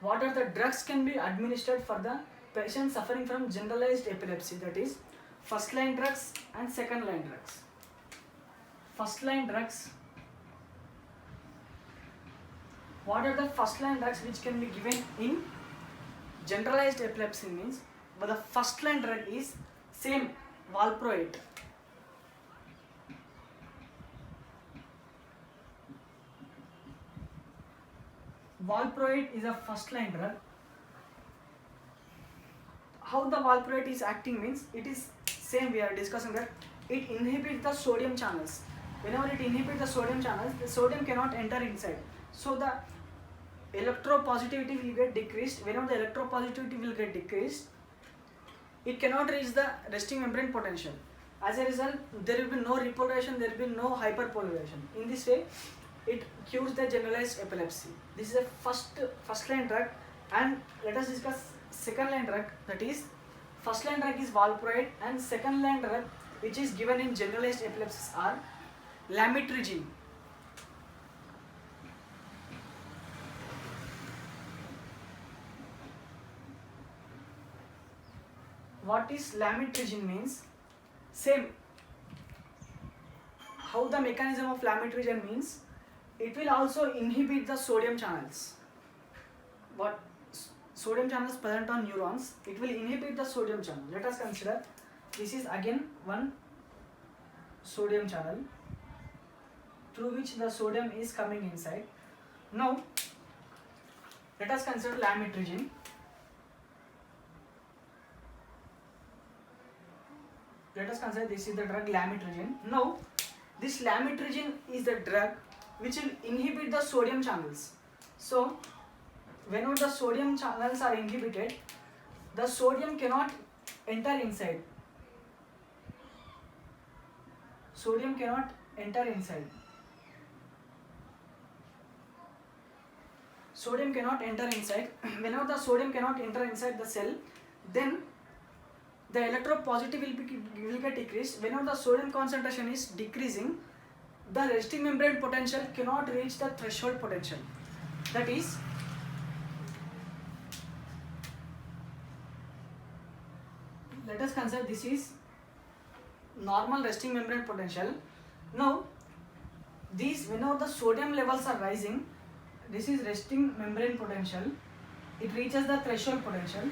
Speaker 1: what are the drugs can be administered for the patient suffering from generalized epilepsy, that is first line drugs and second line drugs. First line drugs. What are the first line drugs which can be given in generalized epilepsy means? But the first line drug is same, valproate. Valproate is a first line drug. How the valproate is acting means, it is same, we are discussing that it inhibits the sodium channels. Whenever it inhibits the sodium channels, the sodium cannot enter inside. So the electropositivity will get decreased. Whenever the electropositivity will get decreased, it cannot reach the resting membrane potential. As a result, there will be no repolarization, there will be no hyperpolarization. In this way, it cures the generalized epilepsy. This is a first line drug, and let us discuss second line drug. That is, first line drug is valproate, and second line drug which is given in generalized epilepsies are lamotrigine. What is lamotrigine means? Same. How the mechanism of lamotrigine means? It will also inhibit the sodium channels. What sodium channels present on neurons? It will inhibit the sodium channel. Let us consider this is again one sodium channel through which the sodium is coming inside. Now let us consider lamotrigine. Let us consider this is the drug lamotrigine. Now this lamotrigine is the drug which will inhibit the sodium channels. So whenever the sodium channels are inhibited, the sodium cannot enter inside. Sodium cannot enter inside. Sodium cannot enter inside. Whenever the sodium cannot enter inside the cell, then the electropositivity will get decreased. Whenever the sodium concentration is decreasing, the resting membrane potential cannot reach the threshold potential. That is, let us consider this is normal resting membrane potential. Now these, whenever the sodium levels are rising, this is resting membrane potential. It reaches the threshold potential.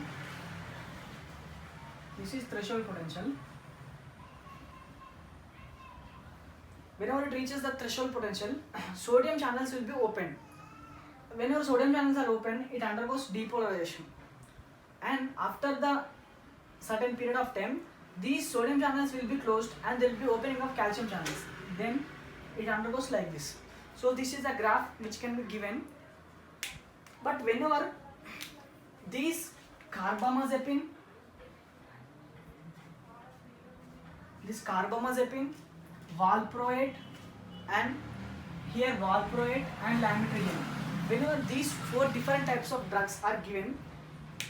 Speaker 1: This is threshold potential. Whenever it reaches the threshold potential, sodium channels will be opened. Whenever sodium channels are open, it undergoes depolarization. And after the certain period of time, these sodium channels will be closed and there will be opening of calcium channels. Then it undergoes like this. So this is a graph which can be given. But whenever these carbamazepine, valproate, and here valproate and lamotrigine, whenever these four different types of drugs are given,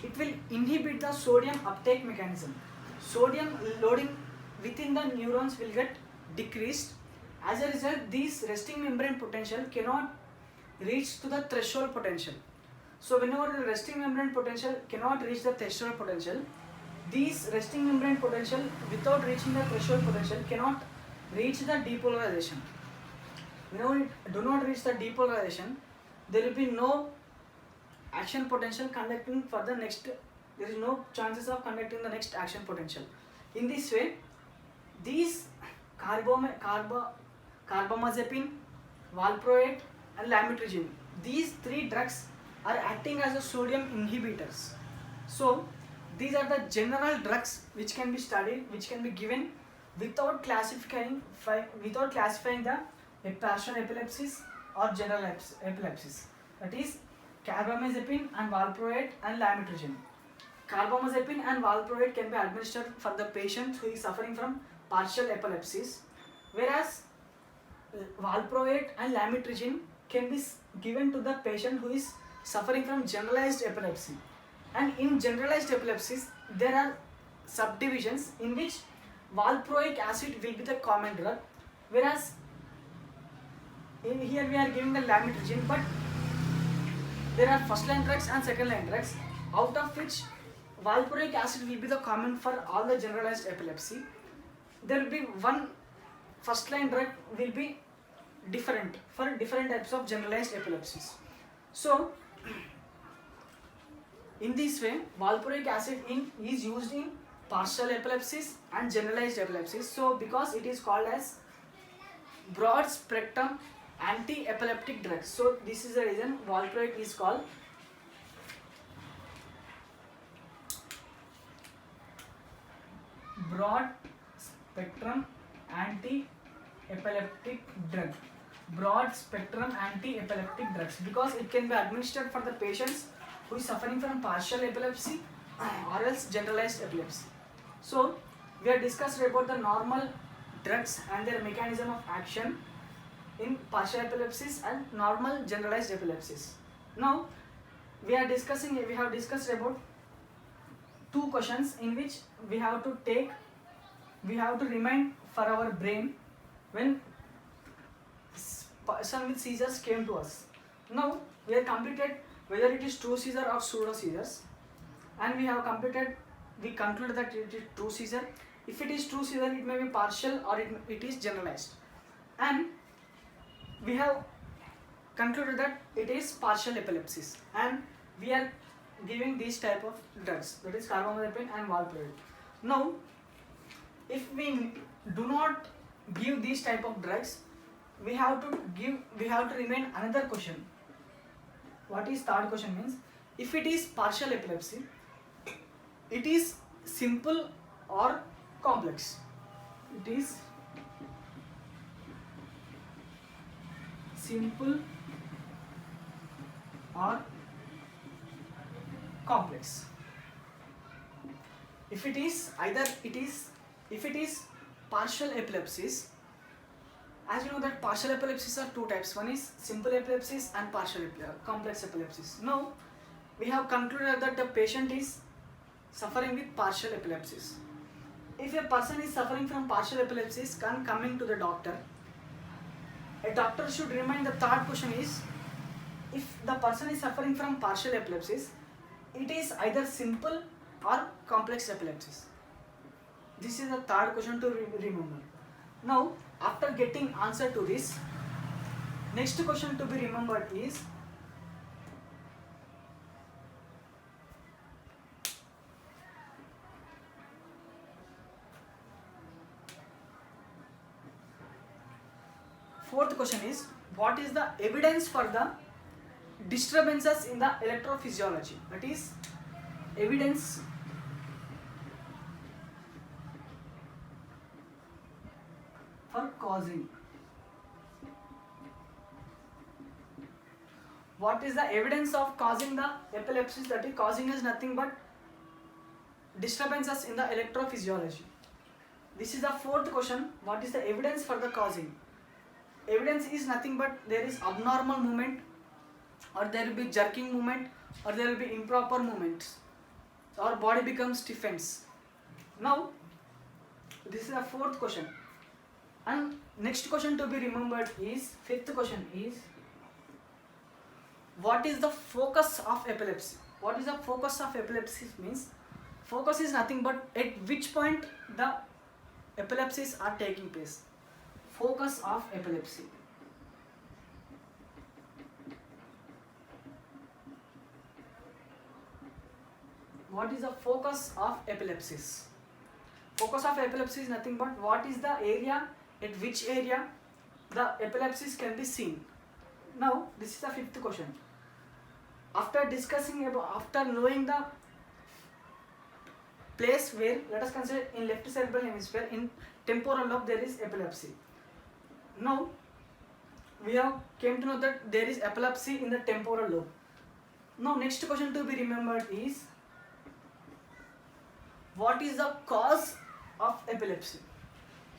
Speaker 1: it will inhibit the sodium uptake mechanism. Sodium loading within the neurons will get decreased. As a result, these resting membrane potential cannot reach to the threshold potential. So whenever the resting membrane potential cannot reach the threshold potential, these resting membrane potential without reaching the threshold potential cannot reach the depolarization. Whenever it do not reach the depolarization, there will be no action potential conducting for the next, there is no chances of conducting the next action potential. In this way, these carbamazepine, valproate and lamotrigine, these three drugs are acting as a sodium inhibitors. So these are the general drugs which can be studied, which can be given without classifying the partial epilepsies or general epilepsies. That is carbamazepine and valproate and lamotrigine. Carbamazepine and valproate can be administered for the patient who is suffering from partial epilepsies, whereas valproate and lamotrigine can be given to the patient who is suffering from generalized epilepsy. And in generalized epilepsies, there are subdivisions in which valproic acid will be the common drug, whereas in here we are giving the lamotrigine, but there are first line drugs and second line drugs, out of which valproic acid will be the common for all the generalized epilepsy. There will be one first line drug will be different for different types of generalized epilepsies. So in this way, valproic acid is used in partial epilepsies and generalized epilepsies. So because it is called as broad spectrum anti-epileptic drugs, so this is the reason valproate is called broad spectrum anti epileptic drug, broad spectrum anti-epileptic drugs, because it can be administered for the patients who is suffering from partial epilepsy or else generalized epilepsy. So we have discussed about the normal drugs and their mechanism of action in partial epilepsies and normal generalized epilepsies. Now we have discussed about two questions in which we have to remind for our brain when person with seizures came to us. Now we have completed whether it is true seizure or pseudo seizures, and we concluded that it is true seizure. If it is true seizure, it may be partial or it is generalized, and we have concluded that it is partial epilepsies, and we are giving these type of drugs, that is carbamazepine and valproate. Now if we do not give these type of drugs, we have to remain another question. What is third question means, if it is partial epilepsy, it is simple or complex? It is simple or complex. If it is partial epilepsies, as you know that partial epilepsies are two types. One is simple epilepsies and complex epilepsies. Now we have concluded that the patient is suffering with partial epilepsies. If a person is suffering from partial epilepsies and coming to the doctor, a doctor should remind the third question is, if the person is suffering from partial epilepsies, it is either simple or complex epilepsies. This is the third question to remember. Now after getting answer to this, next question to be remembered is, fourth question is, what is the evidence for the disturbances in the electrophysiology? That is evidence for causing. What is the evidence of causing the epilepsy? That is, causing is nothing but disturbances in the electrophysiology. This is the fourth question. What is the evidence for the causing? Evidence is nothing but there is abnormal movement, or there will be jerking movement, or there will be improper movements, or body becomes stiffens. Now this is the fourth question. And next question to be remembered is, fifth question is, what is the focus of epilepsy? What is the focus of epilepsy means, focus is nothing but at which point the epilepsies are taking place. Focus of epilepsy. What is the focus of epilepsies? Focus of epilepsy is nothing but what is the area, at which area the epilepsies can be seen. Now this is the fifth question. After knowing the place where, let us consider in left cerebral hemisphere, in temporal lobe there is epilepsy. Now we have came to know that there is epilepsy in the temporal lobe. Now next question to be remembered is, what is the cause of epilepsy?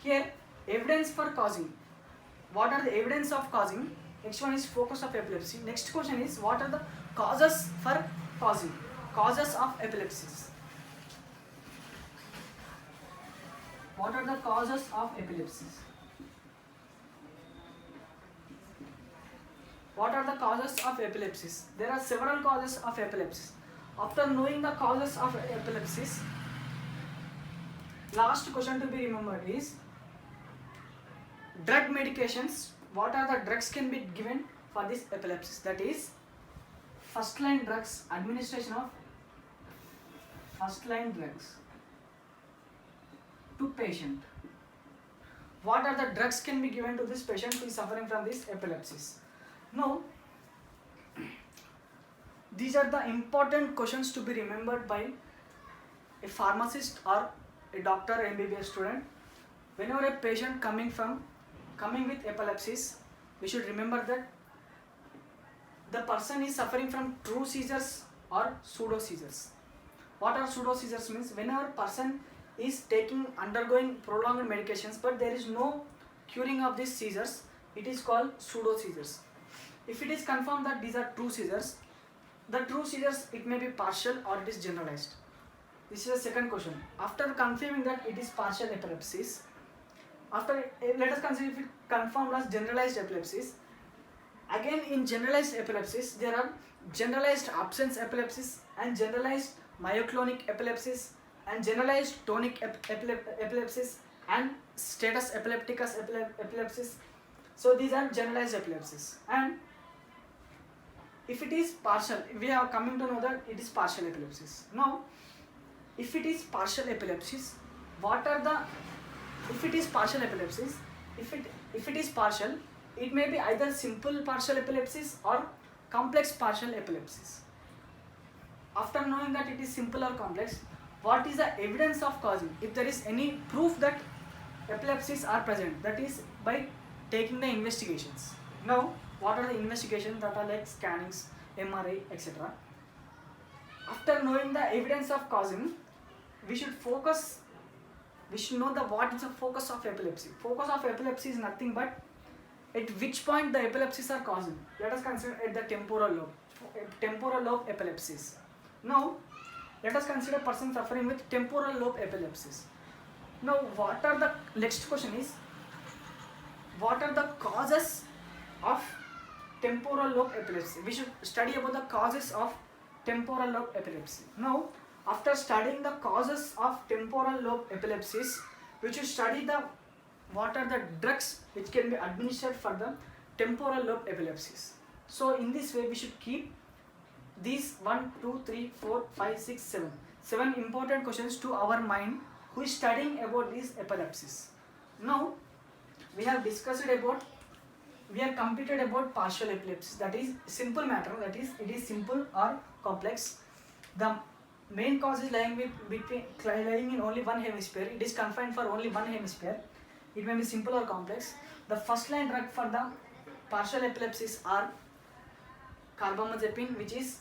Speaker 1: Here evidence for causing. What are the evidence of causing? Next one is focus of epilepsy. Next question is, what are the causes for causing? Causes of epilepsies. What are the causes of epilepsies? What are the causes of epilepsies? There are several causes of epilepsies. After knowing the causes of epilepsies, last question to be remembered is, drug medications. What are the drugs can be given for this epilepsy? That is, first line drugs, administration of first line drugs to patient. What are the drugs can be given to this patient who is suffering from these epilepsies? Now these are the important questions to be remembered by a pharmacist or a doctor, MBBS student. Whenever a patient coming coming with epilepsies, we should remember that the person is suffering from true seizures or pseudo seizures. What are pseudo seizures means? Whenever person is undergoing prolonged medications but there is no curing of these seizures, it is called pseudo seizures. If it is confirmed that these are true seizures, the true seizures, it may be partial or it is generalized. This is the second question. After confirming that it is partial epilepsies, let us consider if it confirmed as generalized epilepsies. Again, in generalized epilepsies, there are generalized absence epilepsies and generalized myoclonic epilepsies and generalized tonic epilepsies and status epilepticus epilepsies. So these are generalized epilepsies. And if it is partial, we are coming to know that it is partial epilepsies. Now, if it is partial epilepsies, if it is partial epilepsies, if it is partial, it may be either simple partial epilepsies or complex partial epilepsies. After knowing that it is simple or complex, what is the evidence of causing? If there is any proof that epilepsies are present, that is by taking the investigations. Now, what are the investigations? That are like scannings, MRI, etc. After knowing the evidence of causing, we should know what is the focus of epilepsy. Focus of epilepsy is nothing but at which point the epilepsies are causing. Let us consider at the temporal lobe epilepsies. Now, let us consider a person suffering with temporal lobe epilepsies. Now, next question is, what are the causes of temporal lobe epilepsy? We should study about the causes of temporal lobe epilepsy. Now, after studying the causes of temporal lobe epilepsies, we should study what are the drugs which can be administered for the temporal lobe epilepsies. So in this way, we should keep these 1, 2, 3, 4, 5, 6, 7. 7 important questions to our mind who is studying about these epilepsies. Now, we have completed about partial epilepsy. That is simple matter. That is, it is simple or complex. The main cause is lying in only one hemisphere. It is confined for only one hemisphere. It may be simple or complex. The first line drug for the partial epilepsies are carbamazepine, which is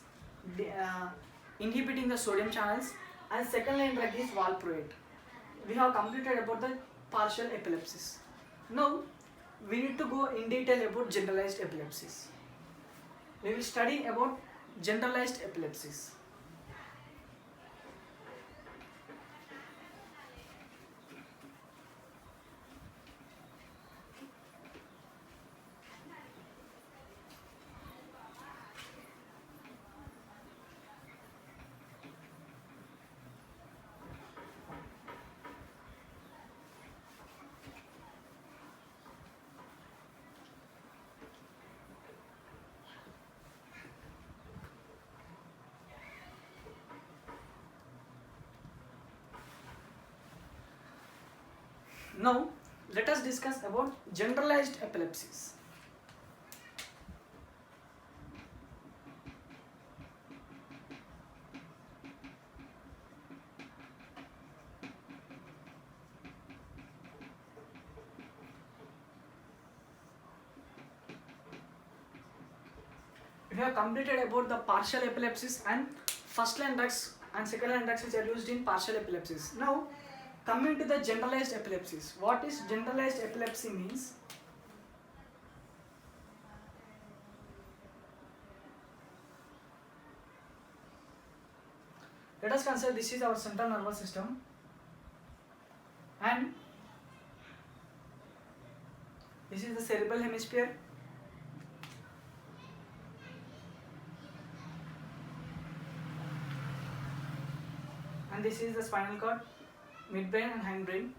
Speaker 1: inhibiting the sodium channels, and second line drug is valproate. We have completed about the partial epilepsies. Now, we need to go in detail about generalized epilepsies. We will study about generalized epilepsies. Now, let us discuss about generalized epilepsies. We have completed about the partial epilepsies and first line drugs and second line drugs which are used in partial epilepsies. Now, coming to the generalized epilepsies. What is generalized epilepsy means? Let us consider this is our central nervous system, and this is the cerebral hemisphere, and this is the spinal cord, midbrain and hindbrain,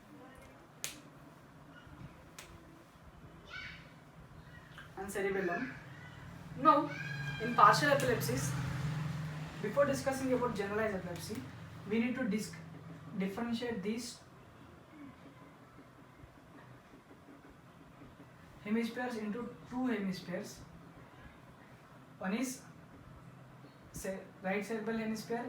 Speaker 1: and cerebellum. Now, in partial epilepsies, before discussing about generalized epilepsy, we need to differentiate these hemispheres into two hemispheres. One is right cerebral hemisphere,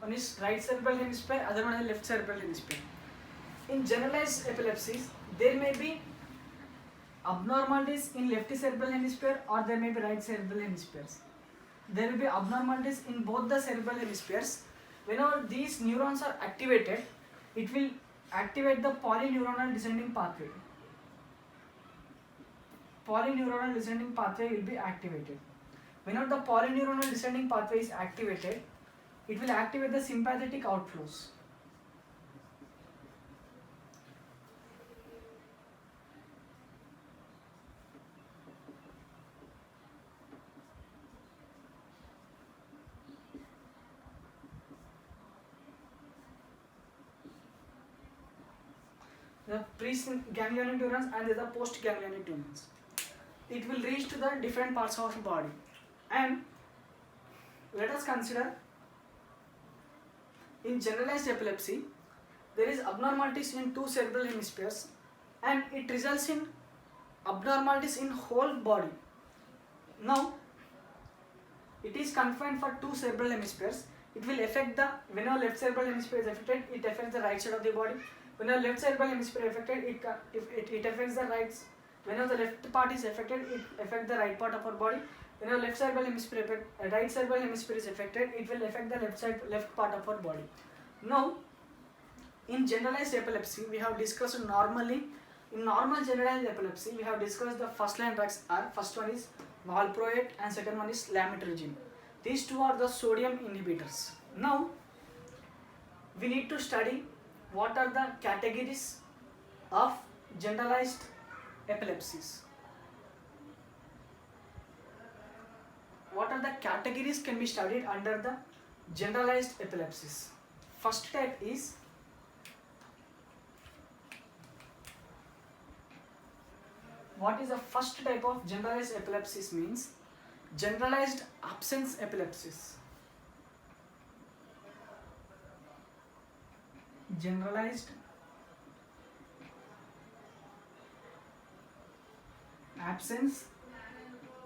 Speaker 1: One is right cerebral hemisphere, other one is left cerebral hemisphere. In generalized epilepsies, there may be abnormalities in left cerebral hemisphere or there may be right cerebral hemispheres. There will be abnormalities in both the cerebral hemispheres. Whenever these neurons are activated, it will activate the polyneuronal descending pathway. Polyneuronal descending pathway will be activated. Whenever the polyneuronal descending pathway is activated, it will activate the sympathetic outflows. The pre-ganglionic neurons and the post-ganglionic neurons. It will reach to the different parts of the body. And let us consider in generalized epilepsy, there is abnormalities in two cerebral hemispheres and it results in abnormalities in whole body. Now, it is confined for two cerebral hemispheres. It will affect the, whenever left cerebral hemisphere is affected, it affects the right side of the body. Whenever left cerebral hemisphere is affected, it affects the right. Whenever the left part is affected, it affects the right part of our body. Whenever left cerebral hemisphere right cerebral hemisphere is affected, it will affect the left part of our body. Now, in generalized epilepsy, we have discussed normally. In normal generalized epilepsy, we have discussed the first line drugs are, first one is valproate and second one is lamotrigine. These two are the sodium inhibitors. Now, we need to study what are the categories of generalized epilepsies. What are the categories can be studied under the generalized epilepsies? First type is what is the first type of generalized epilepsies means generalized absence epilepsies. Generalized absence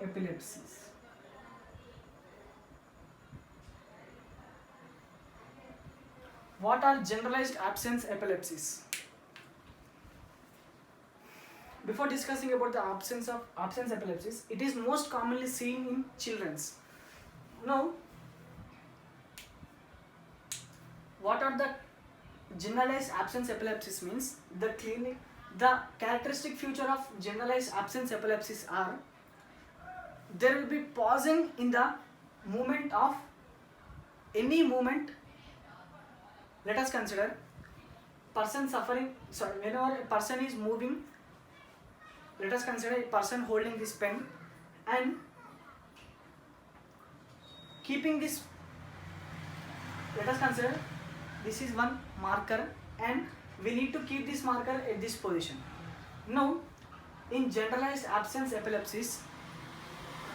Speaker 1: epilepsies. What are generalized absence epilepsies? Before discussing about the absence epilepsies, it is most commonly seen in children's. Now, what are the generalized absence epilepsies means? The characteristic feature of generalized absence epilepsies are there will be pausing in the movement of any movement. Let us consider person suffering. Sorry, whenever a person is moving, let us consider a person holding this pen and keeping this. Let us consider this is one marker and we need to keep this marker at this position. Now, in generalized absence epilepsies,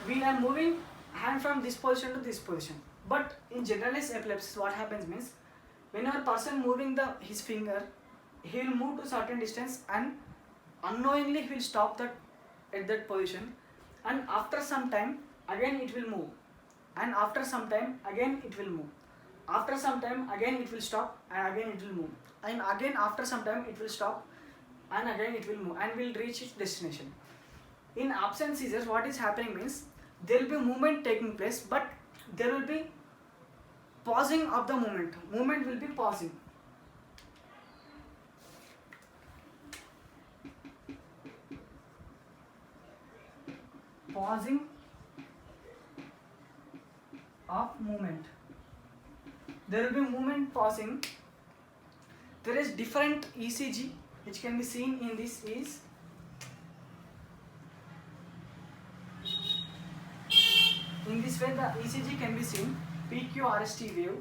Speaker 1: we are moving hand from this position to this position. But in generalized epilepsies, what happens means whenever person moving his finger, he will move to certain distance and unknowingly he will stop at that position, and after some time again it will move, and after some time again it will move, after some time again it will stop and again it will move, and again after some time it will stop and again it will move and will reach its destination. In absence seizures, what is happening means there will be movement taking place, but there will be pausing of the movement. Movement will be pausing. Pausing of movement. There will be movement pausing. There is different ECG which can be seen in this is in this way the ECG can be seen. PQRST wave.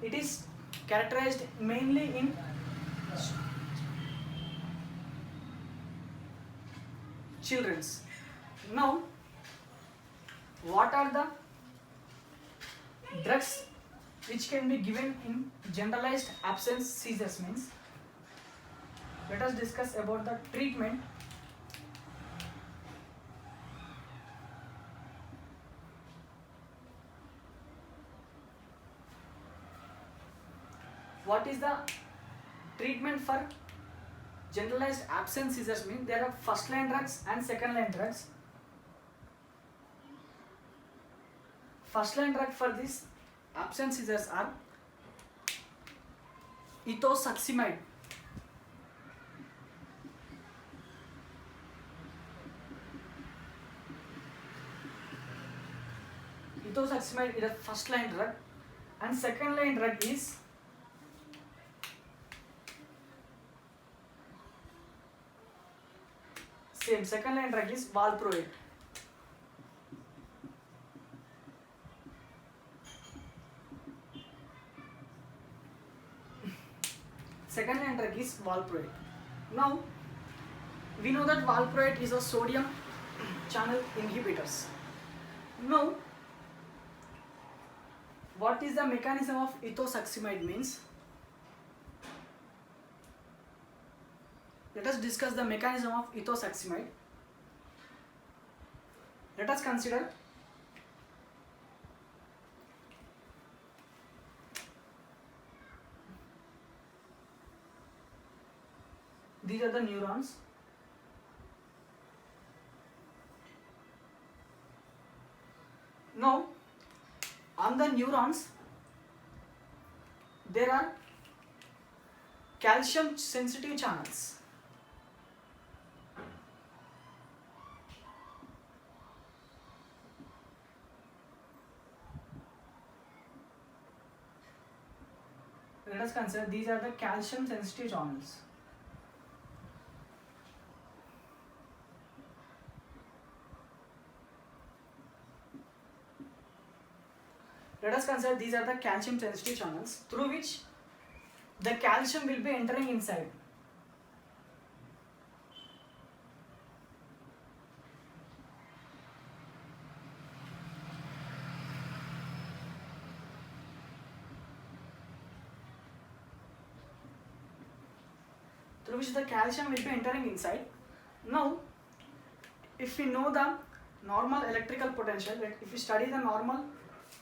Speaker 1: It is characterized mainly in children's. Now, what are the drugs which can be given in generalized absence seizures means? Let us discuss about the treatment. what is the treatment for generalized absence seizures? Means there are first line drugs and second line drugs. First line drug for this absence seizures are ethosuximide. Ethosuximide is a first line drug, and second line drug is same. Second line drug is valproate. Second line drug is valproate. Now we know that valproate is a sodium channel inhibitors. Now what is the mechanism of ethosuximide means? Let us discuss the mechanism of ethosuximide. Let us consider these are the neurons. Now on the neurons there are calcium sensitive channels. Let us consider these are the calcium sensitive channels. Let us consider these are the calcium sensitive channels through which the calcium will be entering inside. Through which the calcium will be entering inside. Now, if we know the normal electrical potential, if we study the normal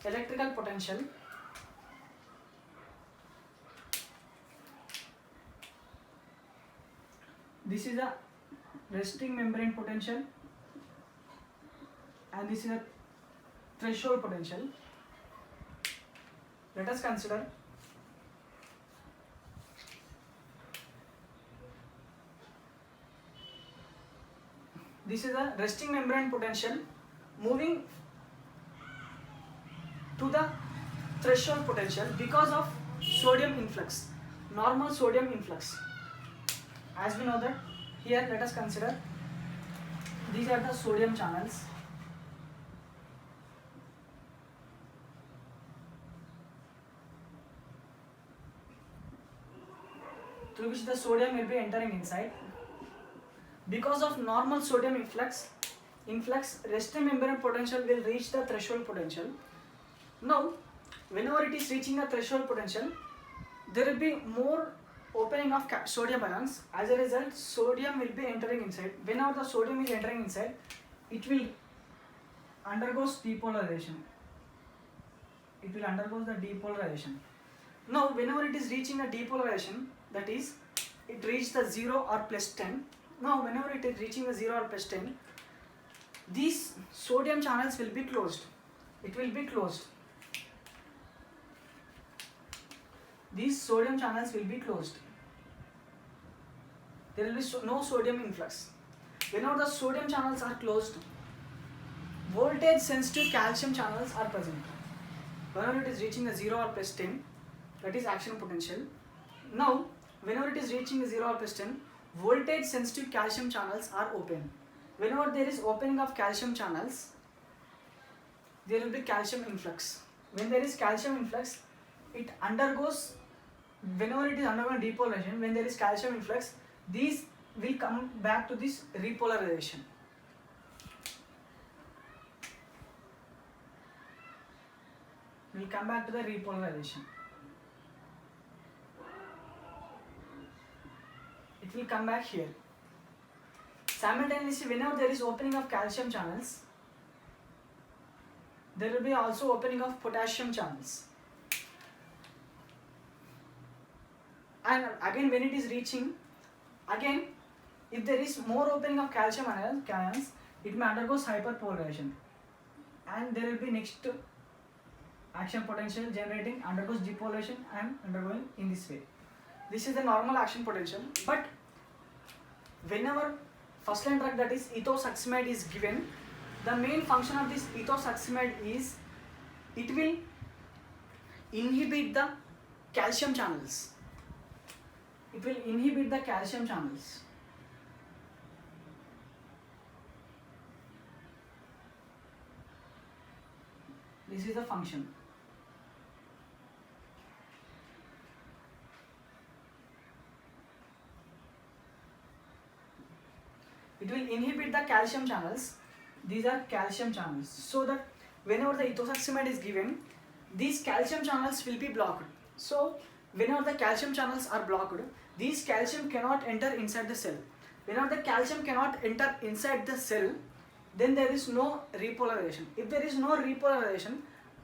Speaker 1: electrical potential, this is a resting membrane potential and this is a threshold potential. Let us consider this is a resting membrane potential moving to the threshold potential because of sodium influx, normal sodium influx. As we know that here, let us consider these are the sodium channels. Through which the sodium will be entering inside. Because of normal sodium influx, resting membrane potential will reach the threshold potential. Now, whenever it is reaching the threshold potential, there will be more opening of sodium ions. As a result, sodium will be entering inside. Whenever the sodium is entering inside, it will undergo depolarization. It will undergo the depolarization. Now, whenever it is reaching the depolarization, that is, it reaches the 0 or plus 10. Now, whenever it is reaching the 0 or plus 10, these sodium channels will be closed. It will be closed. These sodium channels will be closed. There will be no sodium influx. Whenever the sodium channels are closed, voltage sensitive calcium channels are present. Whenever it is reaching the 0 or plus 10, that is action potential. Now, whenever it is reaching the 0 or plus 10, voltage sensitive calcium channels are open. Whenever there is opening of calcium channels, there will be calcium influx. When there is calcium influx, it undergoes, whenever it is undergoing depolarization, when there is calcium influx, these will come back to this repolarization. Will come back to the repolarization. It will come back here. Simultaneously, whenever there is opening of calcium channels, there will be also opening of potassium channels. and again when it is reaching, again if there is more opening of calcium ions, it may undergoes hyperpolarization, and there will be next action potential generating undergoes depolarization and undergoing in this way. This is the normal action potential. But whenever first line drug, that is ethosuximide, is given, the main function of this ethosuximide is it will inhibit the calcium channels. It will inhibit the calcium channels. This is the function. It will inhibit the calcium channels. These are calcium channels. So that whenever the ethosuximide is given, these calcium channels will be blocked. So whenever the calcium channels are blocked, these calcium cannot enter inside the cell. Whenever the calcium cannot enter inside the cell, then there is no repolarization. If there is no repolarization,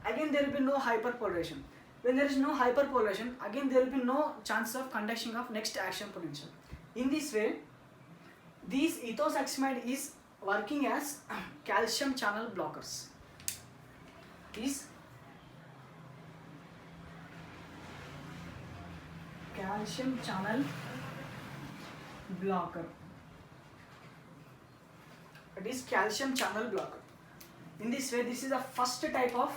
Speaker 1: again there will be no hyperpolarization. When there is no hyperpolarization, again there will be no chance of conduction of next action potential. In this way, these ethosuximide is working as calcium channel blockers. These calcium channel blocker. It is calcium channel blocker. In this way, this is the first type of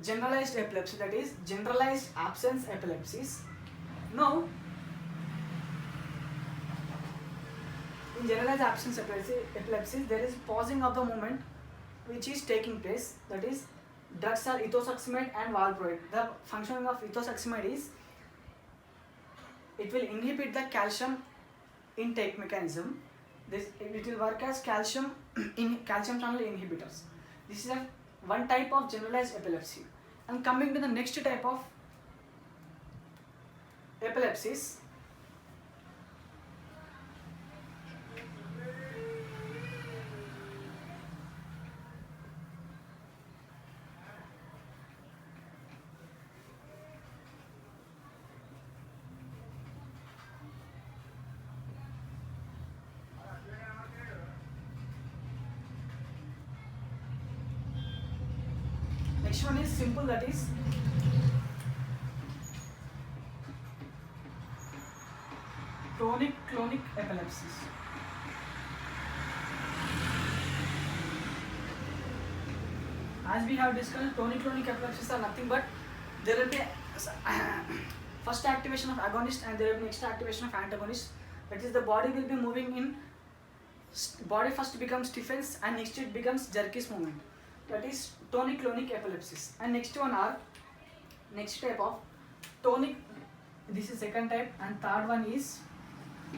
Speaker 1: generalized epilepsy, that is generalized absence epilepsies. Now, in generalized absence epilepsies, there is pausing of the movement which is taking place. That is, drugs are ethosuximide and valproate. The function of ethosuximide is it will inhibit the calcium intake mechanism. It will work as calcium channel inhibitors. This is one type of generalized epilepsy. And coming to the next type of epilepsies, next one is simple, that is tonic-clonic epilepsies. As we have discussed, tonic-clonic epilepsies are nothing but there will be first activation of agonist and there will be next activation of antagonist. That is, the body will be moving in, body first becomes stiffens and next it becomes jerkish movement. That is tonic-clonic epilepsies. And next one are next type of tonic. This is second type, and third one is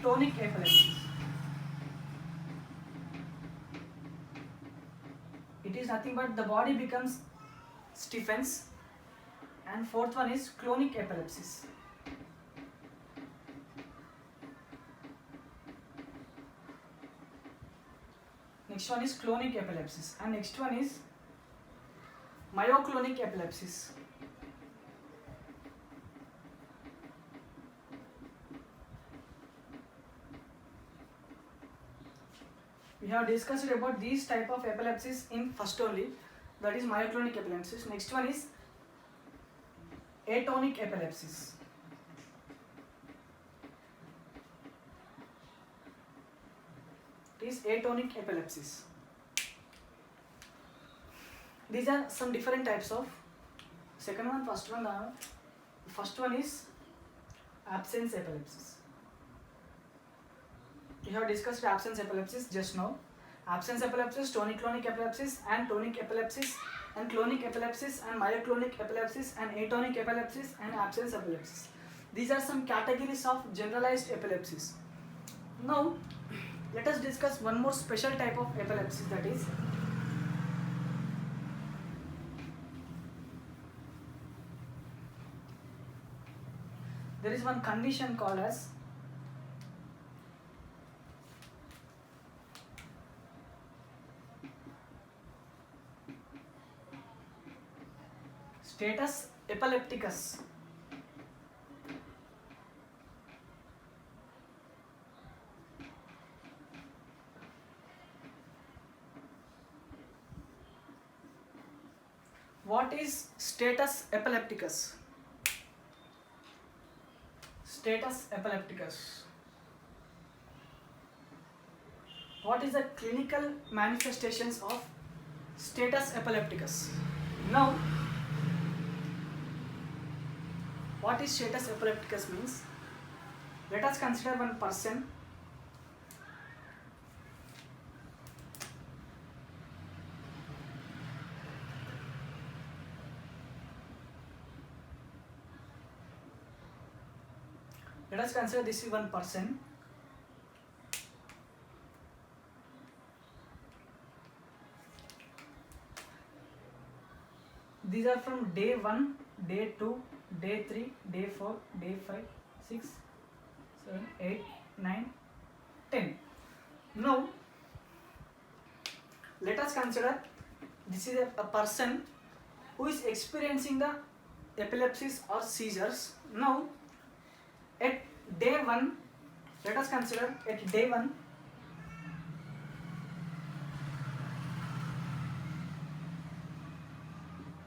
Speaker 1: tonic epilepsies. It is nothing but the body becomes stiffens. And fourth one is clonic epilepsies. Next one is clonic epilepsies, and next one is myoclonic epilepsies. We have discussed about these type of epilepsies in first only, that is myoclonic epilepsies. Next one is atonic epilepsies. It is atonic epilepsies. These are some different types of second one, first one. First one is absence epilepsies. We have discussed absence epilepsies just now. Absence epilepsies, tonic-clonic epilepsies, and tonic epilepsies, and clonic epilepsies, and myoclonic epilepsies, and atonic epilepsies, and absence epilepsies. These are some categories of generalized epilepsies. Now, let us discuss one more special type of epilepsies, that is there is one condition called as status epilepticus. what is status epilepticus? Status epilepticus. What is the clinical manifestations of status epilepticus? Now, what is status epilepticus means? Let us consider one person. Let us consider this is one person. These are from day 1, day 2, day 3, day 4, day 5, 6, 7, 8, 9, 10. Now, let us consider this is a person who is experiencing the epilepsies or seizures. Now, at day 1, let us consider at day 1,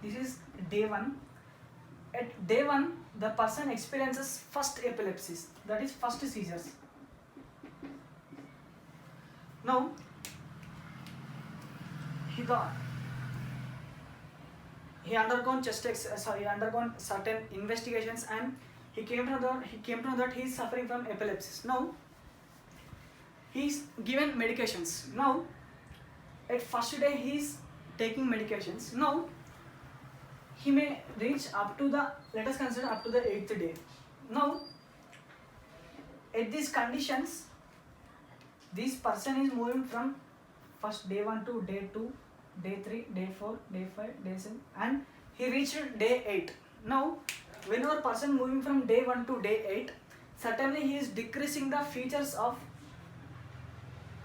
Speaker 1: this is day 1. At day 1, the person experiences first epilepsies, that is first seizures. Now, he undergone certain investigations, and he came to know that he is suffering from epilepsies. Now, he is given medications. Now, at first day he is taking medications. Now, he may reach up to the, let us consider up to the 8th day. Now, at these conditions, this person is moving from first day 1 to day 2, day 3, day 4, day 5, day 7, and he reached day 8. Now, whenever person moving from day 1 to day 8, certainly he is decreasing the features of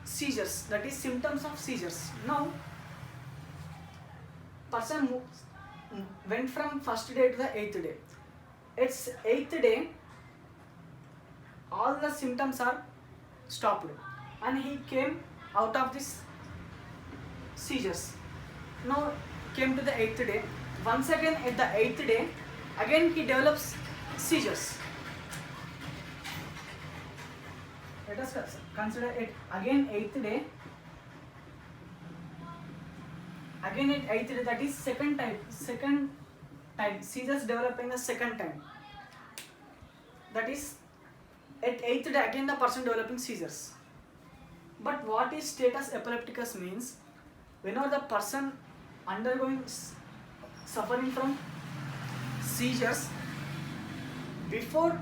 Speaker 1: seizures, that is symptoms of seizures. Now, person went from first day to the 8th day. It's 8th day, all the symptoms are stopped, and he came out of this seizures. Now came to the 8th day. Once again at the 8th day, again he develops seizures. Let us consider it again 8th day. Again at 8th day, that is second time seizures developing the second time. That is at 8th day again the person developing seizures. But what is status epilepticus means? Whenever the person undergoing suffering from seizures, before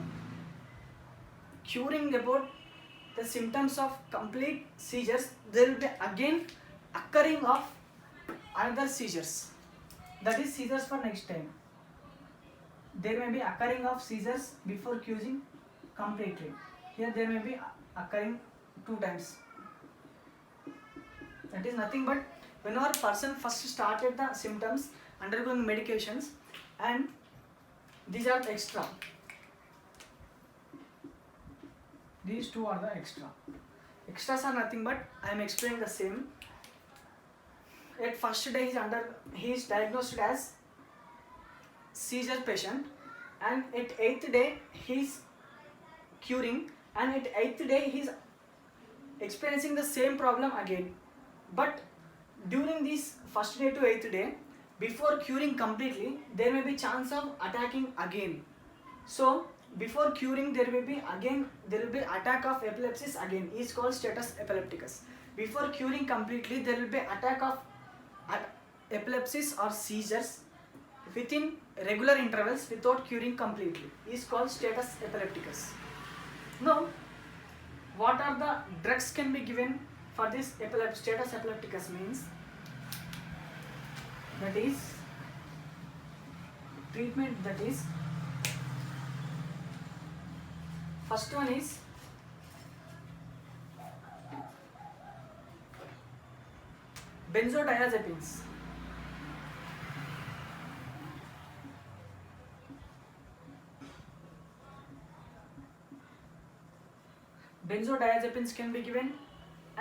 Speaker 1: curing about the symptoms of complete seizures, there will be again occurring of another seizures, that is seizures for next time. There may be occurring of seizures before curing completely. Here there may be occurring 2 times. That is nothing but whenever person first started the symptoms, undergoing medications, and these are the extra. These 2 are the extra. Extras are nothing but I am explaining the same. At first day he is diagnosed as seizure patient, and at 8th day he is curing, and at 8th day he is experiencing the same problem again. But during this first day to 8th day, before curing completely, there may be chance of attacking again. So before curing there will be attack of epilepsies again, is called status epilepticus. Before curing completely, there will be attack of epilepsies or seizures within regular intervals without curing completely, is called status epilepticus. Now, what are the drugs can be given for this status epilepticus means? That is treatment, that is first one is benzodiazepines. Benzodiazepines can be given,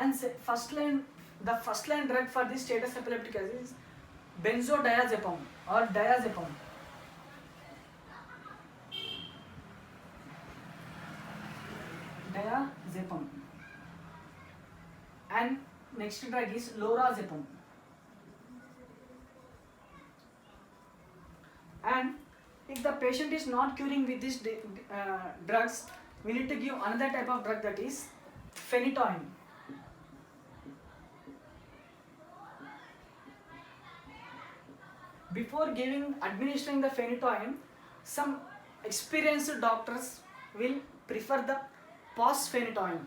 Speaker 1: and the first line drug for this status epilepticus is benzodiazepam. or diazepam. Diazepam. And next drug is lorazepam. And if the patient is not curing with these drugs, we need to give another type of drug, that is phenytoin. Before administering the phenytoin, some experienced doctors will prefer the posphenytoin.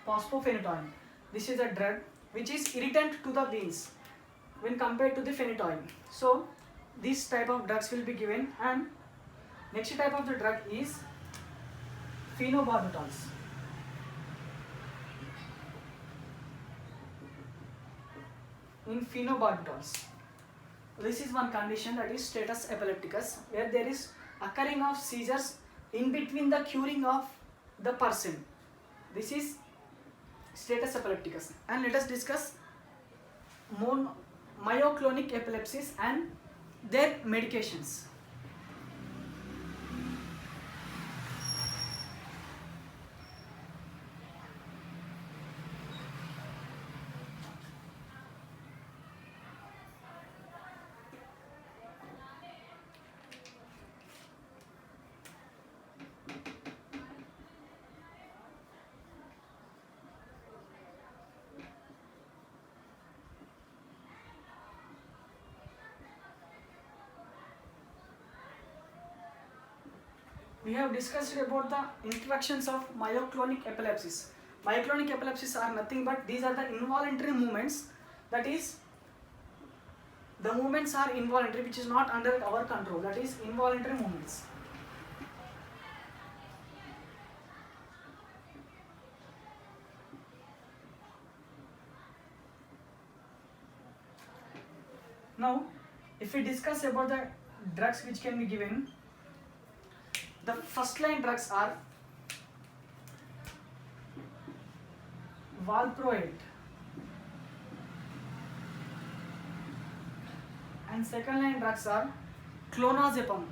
Speaker 1: Pospophenytoin. This is a drug which is irritant to the veins when compared to the phenytoin. So this type of drugs will be given. And next type of the drug is phenobarbitals. In phenobarbitals, this is one condition, that is status epilepticus, where there is occurring of seizures in between the curing of the person. This is status epilepticus. And let us discuss myoclonic epilepsies and their medications. We have discussed about the introductions of myoclonic epilepsies. Myoclonic epilepsies are nothing but these are the involuntary movements, that is the movements are involuntary, which is not under our control, that is involuntary movements. Now if we discuss about the drugs which can be given, the first line drugs are valproate, and second line drugs are clonazepam.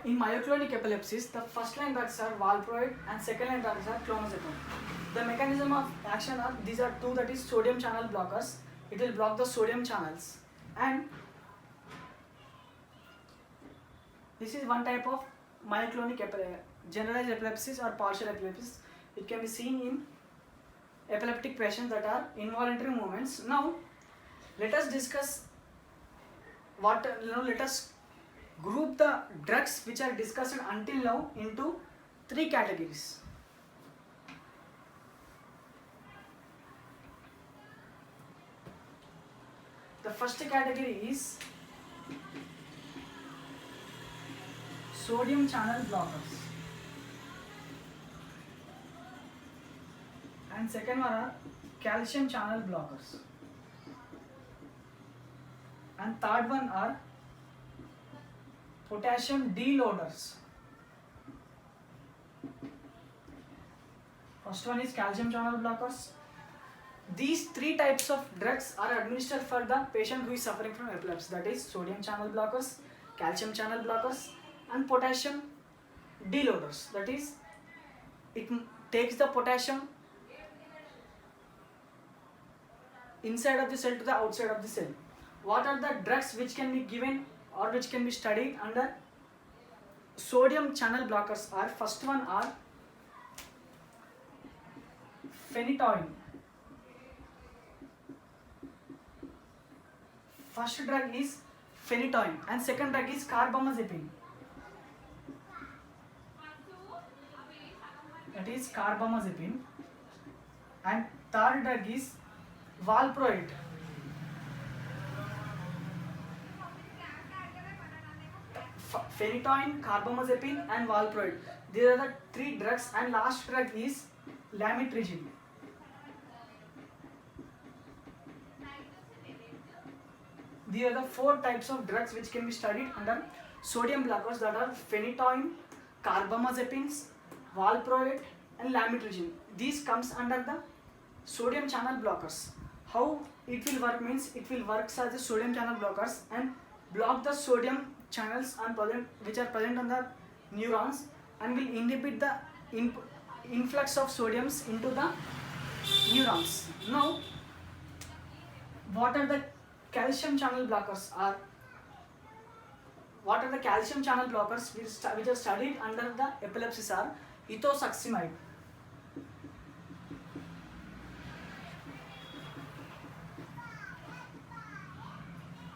Speaker 1: In myoclonic epilepsies, the first line drugs are valproate and second line drugs are clonazepam. The mechanism of action are these are two, that is sodium channel blockers. It will block the sodium channels, and this is one type of myoclonic generalized epilepsies or partial epilepsies. It can be seen in epileptic patients that are involuntary movements. Now let us discuss let us group the drugs which are discussed until now into three categories. The first category is sodium channel blockers, and second one are calcium channel blockers, and third one are potassium deloaders. First one is calcium channel blockers. These three types of drugs are administered for the patient who is suffering from epilepsy, that is sodium channel blockers, calcium channel blockers, and potassium deloaders. That is, it takes the potassium inside of the cell to the outside of the cell. What are the drugs which can be given or which can be studied under sodium channel blockers are, first one are phenytoin. First drug is phenytoin and second drug is carbamazepine. That is carbamazepine, and third drug is valproate. phenytoin, carbamazepine and valproate. These are the 3 drugs, and last drug is lamotrigine. These are the 4 types of drugs which can be studied under sodium blockers, that are phenytoin, carbamazepines, valproate and lamotrigine. These comes under the sodium channel blockers. How it will work means, it will work as a sodium channel blockers and block the sodium channels which are present on the neurons, and will inhibit the influx of sodiums into the neurons. Now, what are the calcium channel blockers are? What are the calcium channel blockers which are studied under the epilepsies are ethosuximide.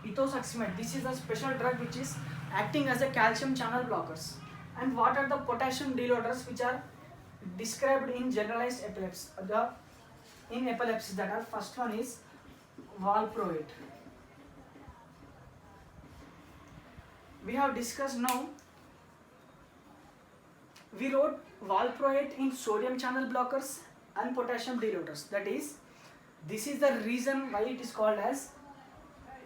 Speaker 1: Ethosuximide, this is a special drug which is acting as a calcium channel blockers. And what are the potassium deloaders which are described in generalized epilepsy? In epilepsy, that are, first one is valproate. We have discussed now. We wrote valproate in sodium channel blockers and potassium deloaders. That is, this is the reason why it is called as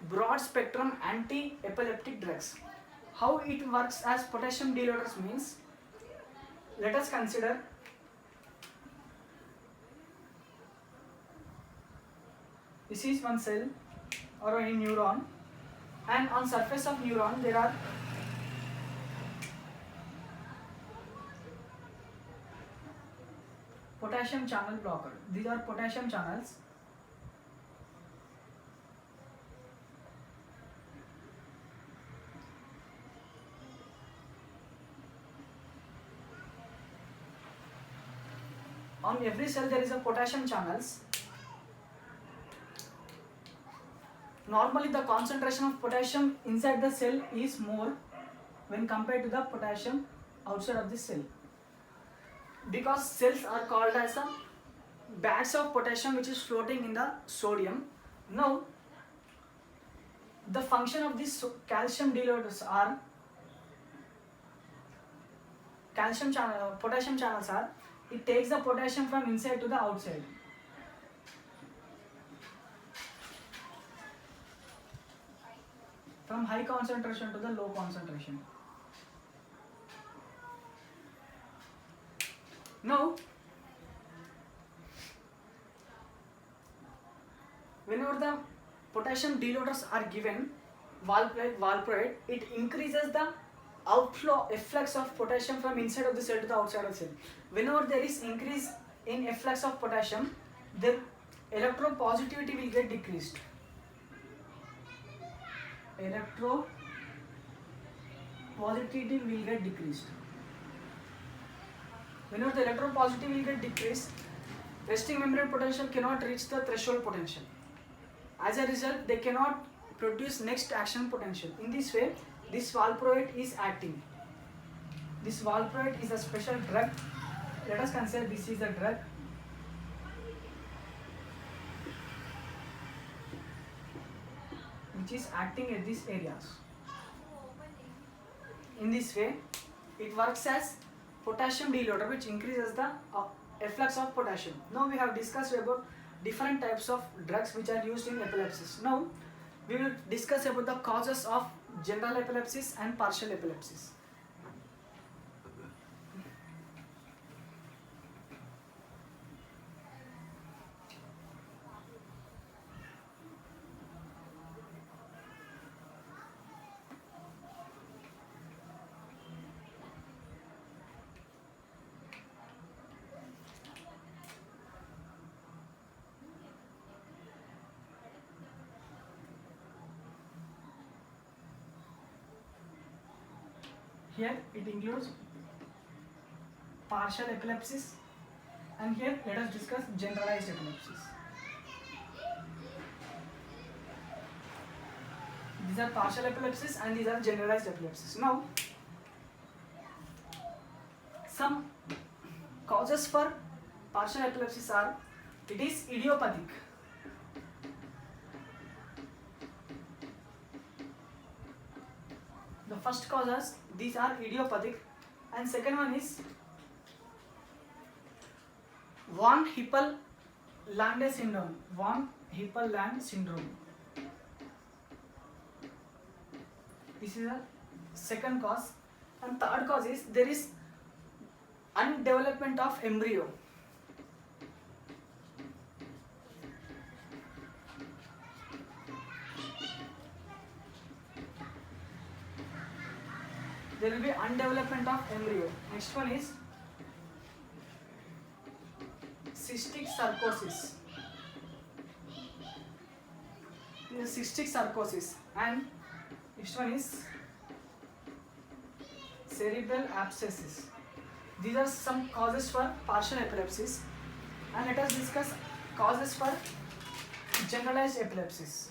Speaker 1: broad spectrum anti-epileptic drugs. How it works as potassium deloaders means, let us consider this is one cell or a neuron, and on surface of neuron there are potassium channel blocker. These are potassium channels. On every cell there is a potassium channels. Normally the concentration of potassium inside the cell is more when compared to the potassium outside of the cell, because cells are called as a bags of potassium which is floating in the sodium. Now, the function of these calcium deloaders are potassium channels are, it takes the potassium from inside to the outside. From high concentration to the low concentration. Now, whenever the potassium deloaders are given, valproate, it increases the outflow efflux of potassium from inside of the cell to the outside of the cell. Whenever there is increase in efflux of potassium, the electropositivity will get decreased. Electropositivity will get decreased. Whenever the electropositivity will get decreased, resting membrane potential cannot reach the threshold potential. As a result, they cannot produce next action potential. In this way, this valproate is acting. This valproate is a special drug. Let us consider this is a drug. Which is acting at these areas. In this way, it works as potassium deloader, which increases the efflux of potassium. Now we have discussed about different types of drugs which are used in epilepsies. Now we will discuss about the causes of general epilepsies and partial epilepsies. Here it includes partial epilepsies, and here let us discuss generalized epilepsies. These are partial epilepsies and these are generalized epilepsies. Now, some causes for partial epilepsies are, it is idiopathic. The first causes, these are idiopathic, and second one is von Hippel-Linde syndrome. Von Hippel-Linde syndrome. This is a second cause, and third cause is there is undevelopment of embryo. There will be undevelopment of embryo. Next one is cystic sarcosis. This is cystic sarcosis, and next one is cerebral abscesses. These are some causes for partial epilepsies, and let us discuss causes for generalized epilepsies.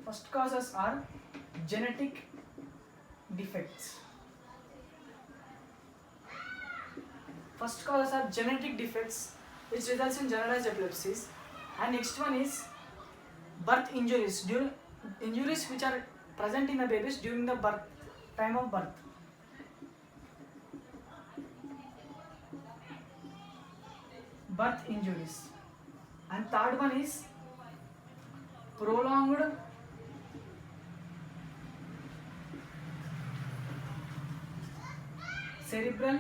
Speaker 1: First causes are genetic defects. First causes are genetic defects which results in generalized epilepsies, and next one is birth injuries, injuries which are present in the babies during the time of birth. Birth injuries, and third one is prolonged cerebral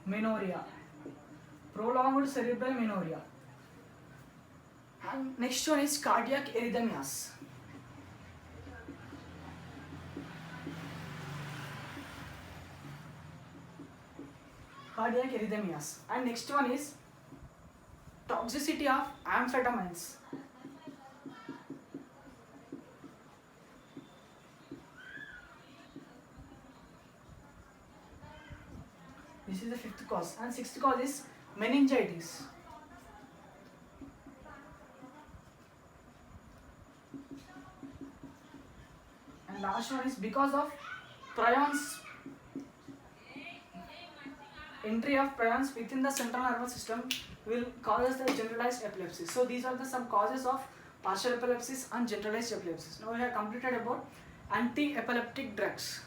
Speaker 1: menorrhea. Prolonged cerebral menorrhea. And next one is cardiac arrhythmias. Cardiac arrhythmias. And next one is toxicity of amphetamines. This is the fifth cause, and sixth cause is meningitis. And last one is because of prions, entry of prions within the central nervous system will cause the generalized epilepsy. So these are the some causes of partial epilepsies and generalized epilepsies. Now we have completed about anti-epileptic drugs.